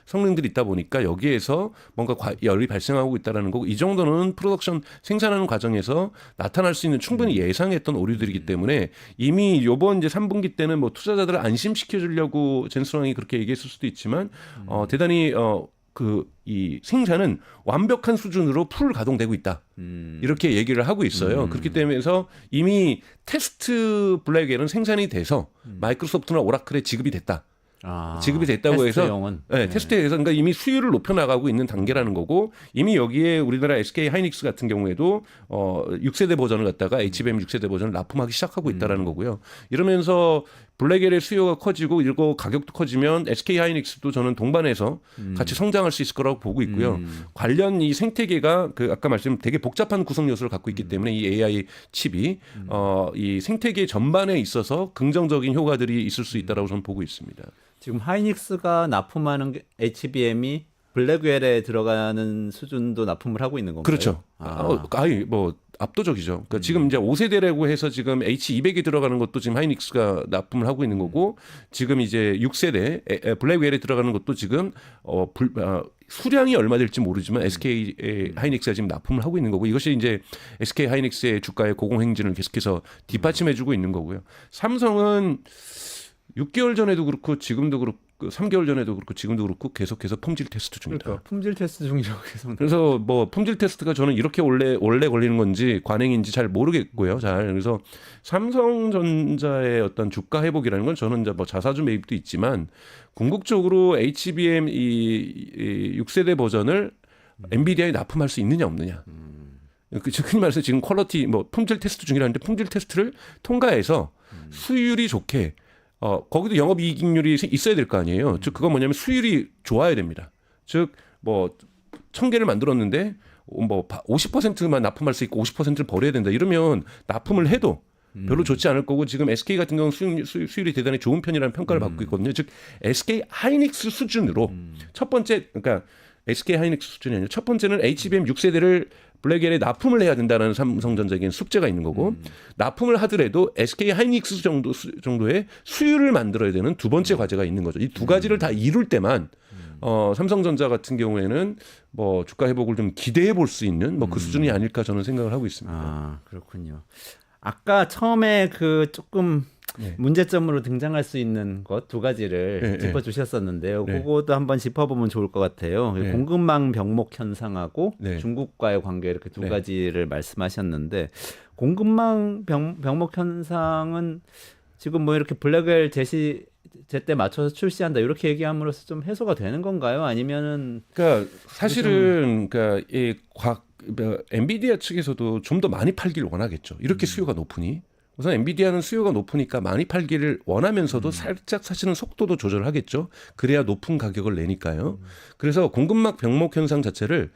성능들이 있다 보니까 여기에서 뭔가 과열이 발생하고 있다라는 거고 이 정도는 프로덕션 생산하는 과정에서 나타날 수 있는 충분히 예상했던 오류들이기 때문에 이미 이번 이제 3분기 때는 뭐 투자자들을 안심시켜 주려고 젠스랑이 그렇게 얘기했을 수도 있지만 대단히 이 생산은 완벽한 수준으로 풀 가동되고 있다. 이렇게 얘기를 하고 있어요. 그렇기 때문에서 이미 테스트 블랙웰은 생산이 돼서 마이크로소프트나 오라클에 지급이 됐다. 지급이 됐다고 해서 테스트용은. 네, 테스트에서 그러니까 이미 수율을 높여나가고 있는 단계라는 거고 이미 여기에 우리나라 SK 하이닉스 같은 경우에도 6세대 버전을 갖다가 HBM 6세대 버전을 납품하기 시작하고 있다라는 거고요. 이러면서 블랙엘의 수요가 커지고 이거 가격도 커지면 SK 하이닉스도 저는 동반해서 같이 성장할 수 있을 거라고 보고 있고요. 관련 이 생태계가 그 아까 말씀 되게 복잡한 구성 요소를 갖고 있기 때문에 이 AI 칩이 이 생태계 전반에 있어서 긍정적인 효과들이 있을 수 있다라고 저는 보고 있습니다. 지금 하이닉스가 납품하는 HBM이 블랙웰에 들어가는 수준도 납품을 하고 있는 건가요? 그렇죠. 뭐 압도적이죠. 그러니까 지금 이제 5세대라고 해서 지금 H200이 들어가는 것도 지금 하이닉스가 납품을 하고 있는 거고 지금 이제 6세대 블랙웰에 들어가는 것도 지금 수량이 얼마 될지 모르지만 SK 하이닉스가 지금 납품을 하고 있는 거고 이것이 이제 SK 하이닉스의 주가의 고공행진을 계속해서 뒷받침해주고 있는 거고요. 삼성은 6개월 전에도 그렇고 지금도 그렇고 3개월 전에도 그렇고 지금도 그렇고 계속해서 품질 테스트 중이다. 그러니까 품질 테스트 중이라고 계속. 그래서 뭐 품질 테스트가 저는 이렇게 원래 걸리는 건지 관행인지 잘 모르겠고요. 그래서 삼성전자의 어떤 주가 회복이라는 건 저는 이제 뭐 자사주 매입도 있지만 궁극적으로 HBM 이 6세대 버전을 엔비디아에 납품할 수 있느냐 없느냐. 흔히 말해서 지금 퀄리티 뭐 품질 테스트 중이라는데 품질 테스트를 통과해서 수율이 좋게 거기도 영업이익률이 있어야 될 거 아니에요. 즉 그건 뭐냐면 수율이 좋아야 됩니다. 즉 뭐 1000개를 만들었는데 뭐 50%만 납품할 수 있고 50%를 버려야 된다. 이러면 납품을 해도 별로 좋지 않을 거고 지금 SK 같은 경우는 수율이 대단히 좋은 편이라는 평가를 받고 있거든요. 즉 SK 하이닉스 수준으로 첫 번째 그러니까 SK 하이닉스 수준이 아니라 첫 번째는 HBM 6세대를 블랙엘에 납품을 해야 된다는 삼성전자에게는 숙제가 있는 거고 납품을 하더라도 SK 하이닉스 정도의 수율을 만들어야 되는 두 번째 과제가 있는 거죠. 이 두 가지를 다 이룰 때만 삼성전자 같은 경우에는 뭐 주가 회복을 좀 기대해 볼 수 있는 뭐 그 수준이 아닐까 저는 생각을 하고 있습니다. 아, 그렇군요. 아까 처음에 그 조금 문제점으로 등장할 수 있는 것 두 가지를 짚어주셨었는데요. 그것도 한번 짚어보면 좋을 것 같아요. 공급망 병목 현상하고 중국과의 관계 이렇게 두 가지를 말씀하셨는데 공급망 병목 현상은 지금 뭐 이렇게 블랙웰 제때 맞춰서 출시한다 이렇게 얘기함으로써 좀 해소가 되는 건가요? 아니면은 그러니까 사실은 그러니까 엔비디아 측에서도 좀 더 많이 팔기를 원하겠죠. 이렇게 수요가 높으니. 우선 엔비디아는 수요가 높으니까 많이 팔기를 원하면서도 살짝 사실은 속도도 조절하겠죠. 그래야 높은 가격을 내니까요. 그래서 공급망 병목 현상 자체를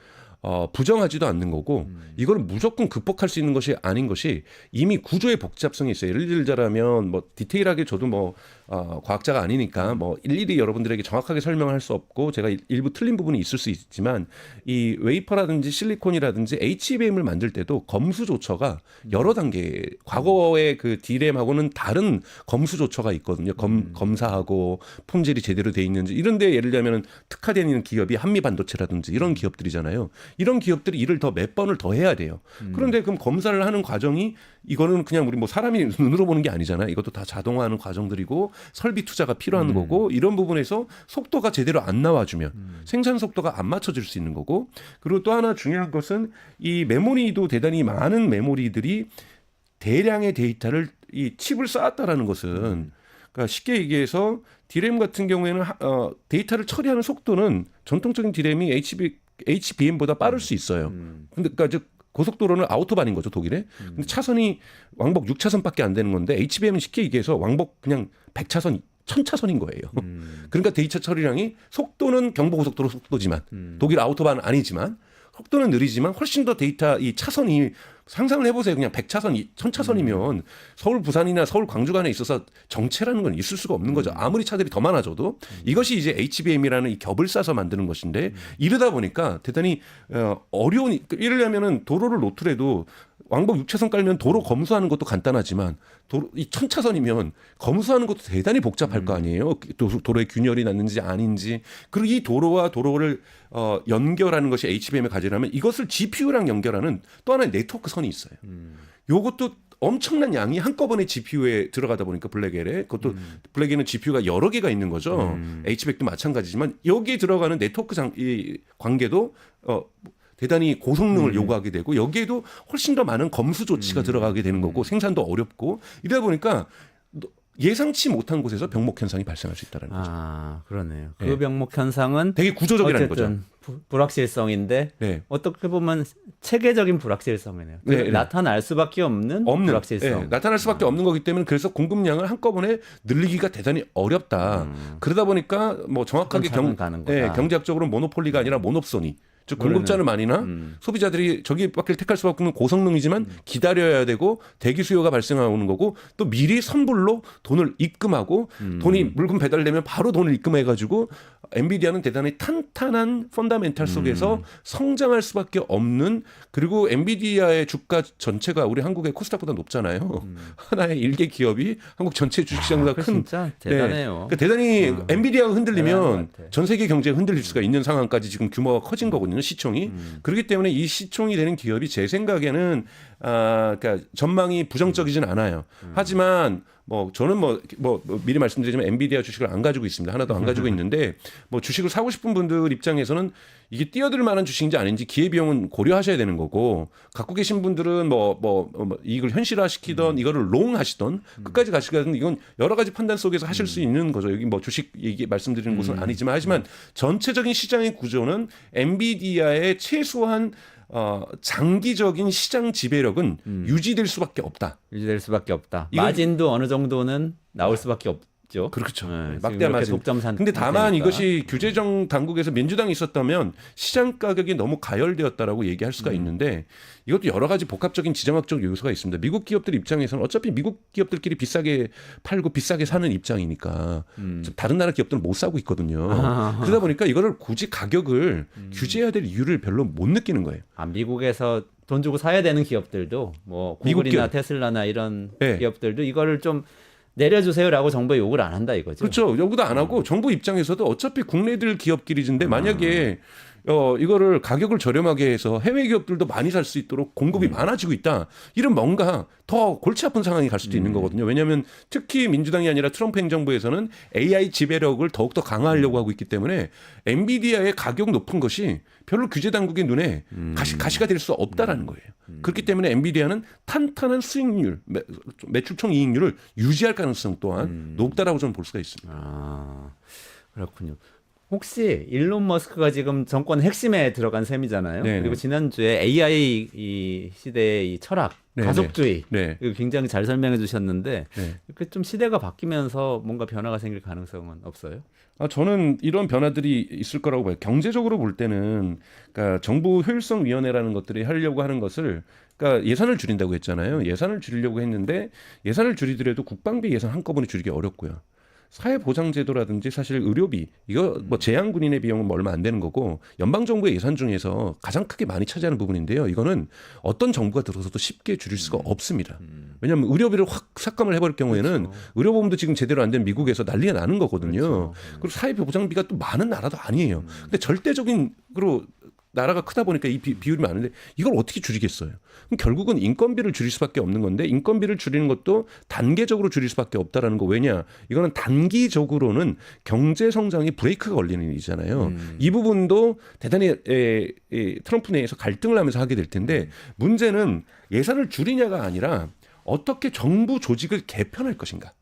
부정하지도 않는 거고 이걸 무조건 극복할 수 있는 것이 아닌 것이 이미 구조의 복잡성이 있어요. 예를 들자면 뭐 디테일하게 저도 뭐 과학자가 아니니까 뭐 일일이 여러분들에게 정확하게 설명할 수 없고 제가 일부 틀린 부분이 있을 수 있지만 이 웨이퍼라든지 실리콘이라든지 HBM을 만들 때도 검수 조처가 여러 단계 과거의 그 D램하고는 다른 검수 조처가 있거든요. 검사하고 품질이 제대로 돼 있는지 이런데 예를 들면 특화되어 있는 기업이 한미반도체라든지 이런 기업들이잖아요. 이런 기업들이 일을 더 몇 번을 더 해야 돼요. 그런데 그럼 검사를 하는 과정이 이거는 그냥 우리 뭐 사람이 눈으로 보는 게 아니잖아요. 이것도 다 자동화하는 과정들이고 설비 투자가 필요한 거고 이런 부분에서 속도가 제대로 안 나와주면 생산 속도가 안 맞춰질 수 있는 거고 그리고 또 하나 중요한 것은 이 메모리도 대단히 많은 메모리들이 대량의 데이터를 이 칩을 쌓았다라는 것은 그러니까 쉽게 얘기해서 D램 같은 경우에는 데이터를 처리하는 속도는 전통적인 D램이 HBM보다 빠를 수 있어요. 근데 그러니까 즉 고속도로는 아우토반인 거죠, 독일에. 근데 차선이 왕복 6차선밖에 안 되는 건데 HBM은 쉽게 얘기해서 왕복 그냥 100차선, 1000차선인 거예요. 그러니까 데이터 처리량이 속도는 경부고속도로 속도지만 독일 아우토반은 아니지만 속도는 느리지만 훨씬 더 데이터 이 차선이 상상을 해보세요. 그냥 100차선, 1000차선이면 서울, 부산이나 서울, 광주 간에 있어서 정체라는 건 있을 수가 없는 거죠. 아무리 차들이 더 많아져도 이것이 이제 HBM이라는 이 겹을 싸서 만드는 것인데 이러다 보니까 대단히 어려운 예를 들면은 도로를 놓더라도 왕복 6차선 깔면 도로 검수하는 것도 간단하지만 이 1000차선이면 검수하는 것도 대단히 복잡할 거 아니에요. 도로에 균열이 났는지 아닌지 그리고 이 도로와 도로를 연결하는 것이 HBM에 가지려면 이것을 GPU랑 연결하는 또 하나의 네트워크 선이 있어요. 요것도 엄청난 양이 한꺼번에 GPU에 들어가다 보니까 블랙엘에 그것도 블랙엘은 GPU가 여러 개가 있는 거죠. H100도 마찬가지지만 여기에 들어가는 네트워크 이 관계도 대단히 고성능을 요구하게 되고 여기에도 훨씬 더 많은 검수 조치가 들어가게 되는 거고 생산도 어렵고 이러다 보니까 예상치 못한 곳에서 병목 현상이 발생할 수 있다는 거죠. 아, 그러네요. 그 네. 병목 현상은 되게 구조적이라는 어쨌든 불확실성인데 네. 어떻게 보면 체계적인 불확실성이네요. 네, 네. 나타날 수밖에 없는 불확실성. 예, 나타날 수밖에 없는 거기 때문에 그래서 공급량을 한꺼번에 늘리기가 대단히 어렵다. 그러다 보니까 뭐 정확하게 차근차근 가는 거다. 경제학적으로 모노폴리가 아니라 모노프소니. 즉 공급자는 많이나 소비자들이 저기밖에 택할 수밖에 없는 고성능이지만 기다려야 되고 대기 수요가 발생하는 거고 또 미리 선불로 돈을 입금하고 돈이 물건 배달되면 바로 돈을 입금해가지고 엔비디아는 대단히 탄탄한 펀다멘탈 속에서 성장할 수밖에 없는 그리고 엔비디아의 주가 전체가 우리 한국의 코스닥보다 높잖아요. 하나의 일개 기업이 한국 전체 주식시장보다 그 큰 진짜 대단해요. 그러니까 대단히 엔비디아가 대단한 흔들리면 것 같아. 전 세계 경제가 흔들릴 수가 있는 상황까지 지금 규모가 커진 거거든요, 시총이. 그렇기 때문에 이 시총이 되는 기업이 제 생각에는 그러니까 전망이 부정적이진 않아요. 하지만 뭐 저는 뭐 미리 말씀드리지만 엔비디아 주식을 안 가지고 있습니다. 하나도 안 가지고 있는데 뭐 주식을 사고 싶은 분들 입장에서는 이게 뛰어들 만한 주식인지 아닌지 기회비용은 고려하셔야 되는 거고 갖고 계신 분들은 뭐 이걸 현실화시키던 이거를 롱하시던 끝까지 가시든 이건 여러 가지 판단 속에서 하실 수 있는 거죠. 여기 뭐 주식 얘기 말씀드리는 곳은 아니지만 하지만 전체적인 시장의 구조는 엔비디아의 최소한 장기적인 시장 지배력은 유지될 수밖에 없다. 유지될 수밖에 없다. 이건- 마진도 어느 정도는 나올 수밖에 없죠. 그렇죠. 네, 지금 막대한 이렇게 마진. 독점 산. 근데 다만 상태니까. 이것이 규제정 당국에서 민주당이 있었다면 시장 가격이 너무 가열되었다라고 얘기할 수가 있는데 이것도 여러 가지 복합적인 지정학적 요소가 있습니다. 미국 기업들 입장에서는 어차피 미국 기업들끼리 비싸게 팔고 비싸게 사는 입장이니까 다른 나라 기업들은 못 사고 있거든요. 그러다 보니까 이거를 굳이 가격을 규제해야 될 이유를 별로 못 느끼는 거예요. 아, 미국에서 돈 주고 사야 되는 기업들도 뭐 미국 구글이나 기업. 테슬라나 이런 네. 기업들도 이거를 좀 내려주세요라고 정부에 욕을 안 한다 이거죠. 그렇죠. 여기도 안 하고 정부 입장에서도 어차피 국내들 기업끼리인데 만약에 이거를 가격을 저렴하게 해서 해외 기업들도 많이 살 수 있도록 공급이 많아지고 있다. 이런 뭔가 더 골치 아픈 상황이 갈 수도 있는 거거든요. 왜냐하면 특히 민주당이 아니라 트럼프 행정부에서는 AI 지배력을 더욱더 강화하려고 하고 있기 때문에 엔비디아의 가격 높은 것이 별로 규제 당국의 눈에 가시가 될 수 없다라는 거예요. 그렇기 때문에 엔비디아는 탄탄한 수익률, 매출총 이익률을 유지할 가능성 또한 높다라고 저는 볼 수가 있습니다. 아, 그렇군요. 혹시 일론 머스크가 지금 정권 핵심에 들어간 셈이잖아요. 네네. 그리고 지난주에 AI 이 시대의 이 철학, 네네. 가속주의 네. 이거 굉장히 잘 설명해 주셨는데 네. 이렇게 좀 시대가 바뀌면서 뭔가 변화가 생길 가능성은 없어요? 저는 이런 변화들이 있을 거라고 봐요. 경제적으로 볼 때는 그러니까 정부 효율성위원회라는 것들이 하려고 하는 것을 그러니까 예산을 줄인다고 했잖아요. 예산을 줄이려고 했는데 예산을 줄이더라도 국방비 예산 한꺼번에 줄이기 어렵고요. 사회보장제도라든지 사실 의료비 이거 뭐 제한군인의 비용은 뭐 얼마 안 되는 거고 연방정부의 예산 중에서 가장 크게 많이 차지하는 부분인데요. 이거는 어떤 정부가 들어서도 쉽게 줄일 수가 없습니다. 왜냐하면 의료비를 확 삭감을 해버릴 경우에는 의료보험도 지금 제대로 안 된 미국에서 난리가 나는 거거든요. 그리고 사회보장비가 또 많은 나라도 아니에요. 근데 절대적인으로 나라가 크다 보니까 이 비율이 많은데 이걸 어떻게 줄이겠어요? 그럼 결국은 인건비를 줄일 수밖에 없는 건데 인건비를 줄이는 것도 단계적으로 줄일 수밖에 없다라는 거. 왜냐? 이거는 단기적으로는 경제 성장이 브레이크가 걸리는 일이잖아요. 이 부분도 대단히 트럼프 내에서 갈등을 하면서 하게 될 텐데 문제는 예산을 줄이냐가 아니라 어떻게 정부 조직을 개편할 것인가.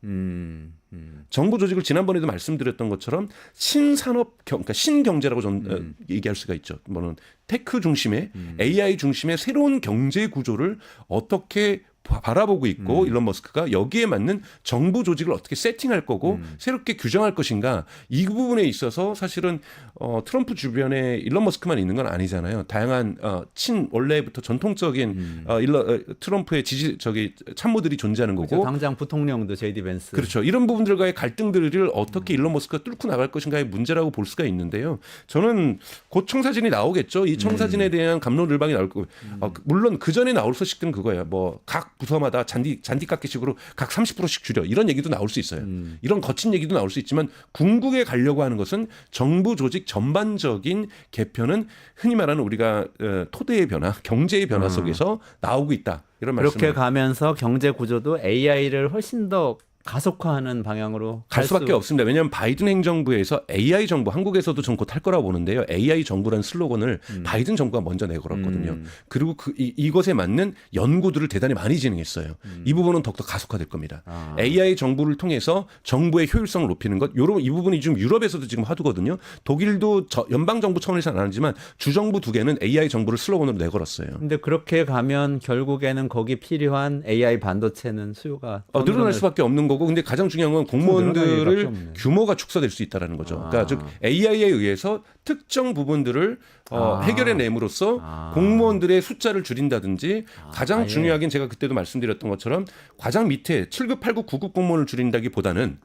정부 조직을 지난번에도 말씀드렸던 것처럼 신산업, 그러니까 신경제라고 저는 얘기할 수가 있죠. 뭐는 테크 중심의 AI 중심의 새로운 경제 구조를 어떻게 바라보고 있고 일론 머스크가 여기에 맞는 정부 조직을 어떻게 세팅할 거고 새롭게 규정할 것인가 이 부분에 있어서 사실은 트럼프 주변에 일론 머스크만 있는 건 아니잖아요. 다양한 원래부터 전통적인 트럼프의 참모들이 존재하는 거고 그렇죠. 당장 부통령도 제이디 벤스. 그렇죠. 이런 부분들과의 갈등들을 어떻게 일론 머스크가 뚫고 나갈 것인가의 문제라고 볼 수가 있는데요. 저는 곧 청사진이 나오겠죠. 이 청사진에 대한 갑론을박이 나올 거고 물론 그 전에 나올 소식들은 그거예요. 뭐 각 부서마다 잔디 깎기식으로 각 30%씩 줄여 이런 얘기도 나올 수 있어요. 이런 거친 얘기도 나올 수 있지만 궁극에 가려고 하는 것은 정부 조직 전반적인 개편은 흔히 말하는 우리가 토대의 변화, 경제의 변화 속에서 나오고 있다. 이런 말씀을. 그렇게 가면서 경제 구조도 AI를 훨씬 더 가속화하는 방향으로 갈 수밖에 없습니다. 왜냐하면 바이든 행정부에서 AI 정부, 한국에서도 전 곧 할 거라고 보는데요. AI 정부라는 슬로건을 바이든 정부가 먼저 내걸었거든요. 그리고 이것에 맞는 연구들을 대단히 많이 진행했어요. 이 부분은 더욱더 가속화될 겁니다. AI 정부를 통해서 정부의 효율성을 높이는 것, 이 부분이 지금 유럽에서도 지금 화두거든요. 독일도 연방 정부 차원에서는 안 하지만 주정부 두 개는 AI 정부를 슬로건으로 내걸었어요. 근데 그렇게 가면 결국에는 거기 필요한 AI 반도체는 수요가 늘어날 수밖에 없는 거고, 근데 가장 중요한 건 늘어날 일밖에 공무원들을 없네. 규모가 축소될 수 있다는 거죠. 그러니까 즉 AI에 의해서 특정 부분들을 해결해냄으로써 공무원들의 숫자를 줄인다든지, 가장 아예. 중요하긴 제가 그때도 말씀드렸던 것처럼 가장 밑에 7급, 8급, 9급 공무원을 줄인다기보다는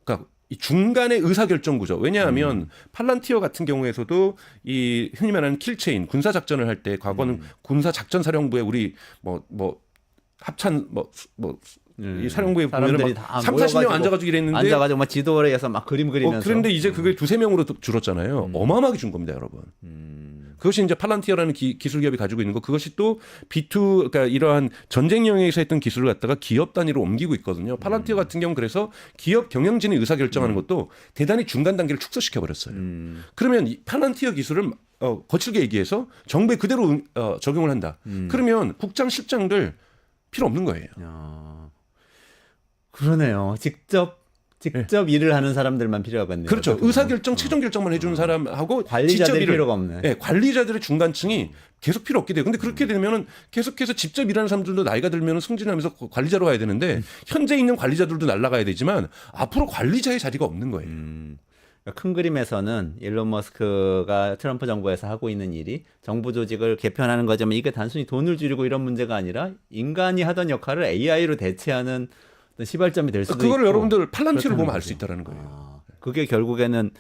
그러니까 이 중간의 의사결정 구조. 왜냐하면 팔란티어 같은 경우에서도 이 흔히 말하는 킬체인 군사 작전을 할 때 과거는 군사 작전 사령부에 우리 합참 이 사령부에 보면 사람들이 막 다 3, 40명 앉아가지고 이랬는데 앉아가지고 막 지도에서 막 그림 그리면서 그런데 이제 그게 두세 명으로 줄었잖아요. 어마어마하게 준 겁니다, 여러분. 그것이 이제 팔란티어라는 기술 기업이 가지고 있는 거, 그것이 또 B2, 그러니까 이러한 전쟁 영역에서 했던 기술을 갖다가 기업 단위로 옮기고 있거든요. 팔란티어 같은 경우는 그래서 기업 경영진이 의사결정하는 것도 대단히 중간 단계를 축소시켜 버렸어요. 그러면 이 팔란티어 기술을 거칠게 얘기해서 정부에 그대로 적용을 한다. 그러면 국장, 실장들 필요 없는 거예요. 그러네요. 직접 일을 하는 사람들만 필요하겠네요. 그렇죠. 의사결정, 최종 결정만 해주는 사람하고 관리자들이 직접 일을, 필요가 없네. 네, 관리자들의 중간층이 계속 필요 없게 돼요. 근데 그렇게 되면은 계속해서 직접 일하는 사람들도 나이가 들면 승진하면서 관리자로 가야 되는데 현재 있는 관리자들도 날아가야 되지만 앞으로 관리자의 자리가 없는 거예요. 그러니까 큰 그림에서는 일론 머스크가 트럼프 정부에서 하고 있는 일이 정부 조직을 개편하는 거지만 이게 단순히 돈을 줄이고 이런 문제가 아니라 인간이 하던 역할을 AI로 대체하는 어떤 시발점이 될 수도 있고. 그거를 여러분들 팔란티어를 보면 그렇다는 알 수 거죠. 있다는 거예요. 그게 결국엔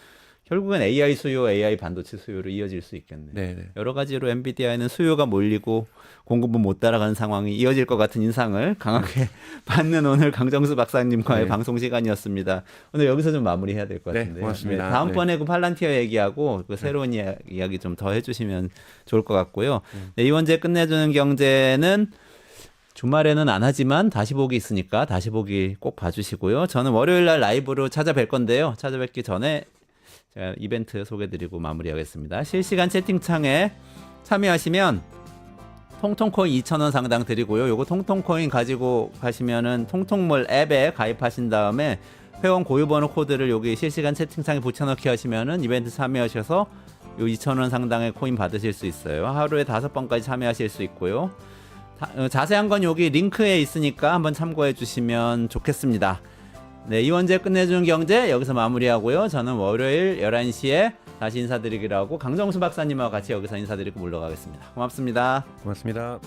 AI 수요, AI 반도체 수요로 이어질 수 있겠네요. 네. 여러 가지로 엔비디아에는 수요가 몰리고 공급은 못 따라가는 상황이 이어질 것 같은 인상을 강하게 받는 오늘 강정수 박사님과의 네. 방송 시간이었습니다. 오늘 여기서 좀 마무리해야 될 것 네, 같은데요. 고맙습니다. 다음번에 그 팔란티어 얘기하고 그 새로운 이야기 좀 더 해주시면 좋을 것 같고요. 네, 이원재 끝내주는 경제는 주말에는 안 하지만 다시 보기 있으니까 다시 보기 꼭 봐주시고요. 저는 월요일 날 라이브로 찾아뵐 건데요. 찾아뵙기 전에 제가 이벤트 소개드리고 마무리하겠습니다. 실시간 채팅창에 참여하시면 통통코인 2,000원 상당 드리고요. 요거 통통코인 가지고 가시면은 통통몰 앱에 가입하신 다음에 회원 고유번호 코드를 여기 실시간 채팅창에 붙여넣기 하시면은 이벤트 참여하셔서 요 2,000원 상당의 코인 받으실 수 있어요. 하루에 5번까지 참여하실 수 있고요. 자세한 건 여기 링크에 있으니까 한번 참고해 주시면 좋겠습니다. 네, 이원재 끝내주는 경제 여기서 마무리하고요. 저는 월요일 11시에 다시 인사드리기로 하고 강정수 박사님하고 같이 여기서 인사드리고 물러가겠습니다. 고맙습니다. 고맙습니다.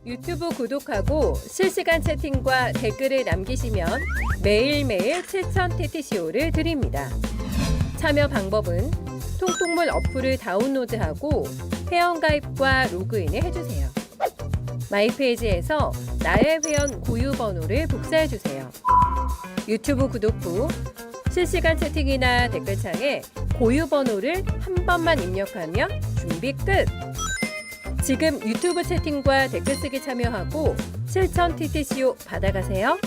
유튜브 구독하고 실시간 채팅과 댓글을 남기시면 매일매일 7,000TTCO를 드립니다. 참여 방법은 통통물 어플을 다운로드하고 회원가입과 로그인을 해주세요. 마이페이지에서 나의 회원 고유번호를 복사해주세요. 유튜브 구독 후 실시간 채팅이나 댓글창에 고유번호를 한 번만 입력하면 준비 끝! 지금 유튜브 채팅과 댓글 쓰기 참여하고 7,000TTCO 받아가세요.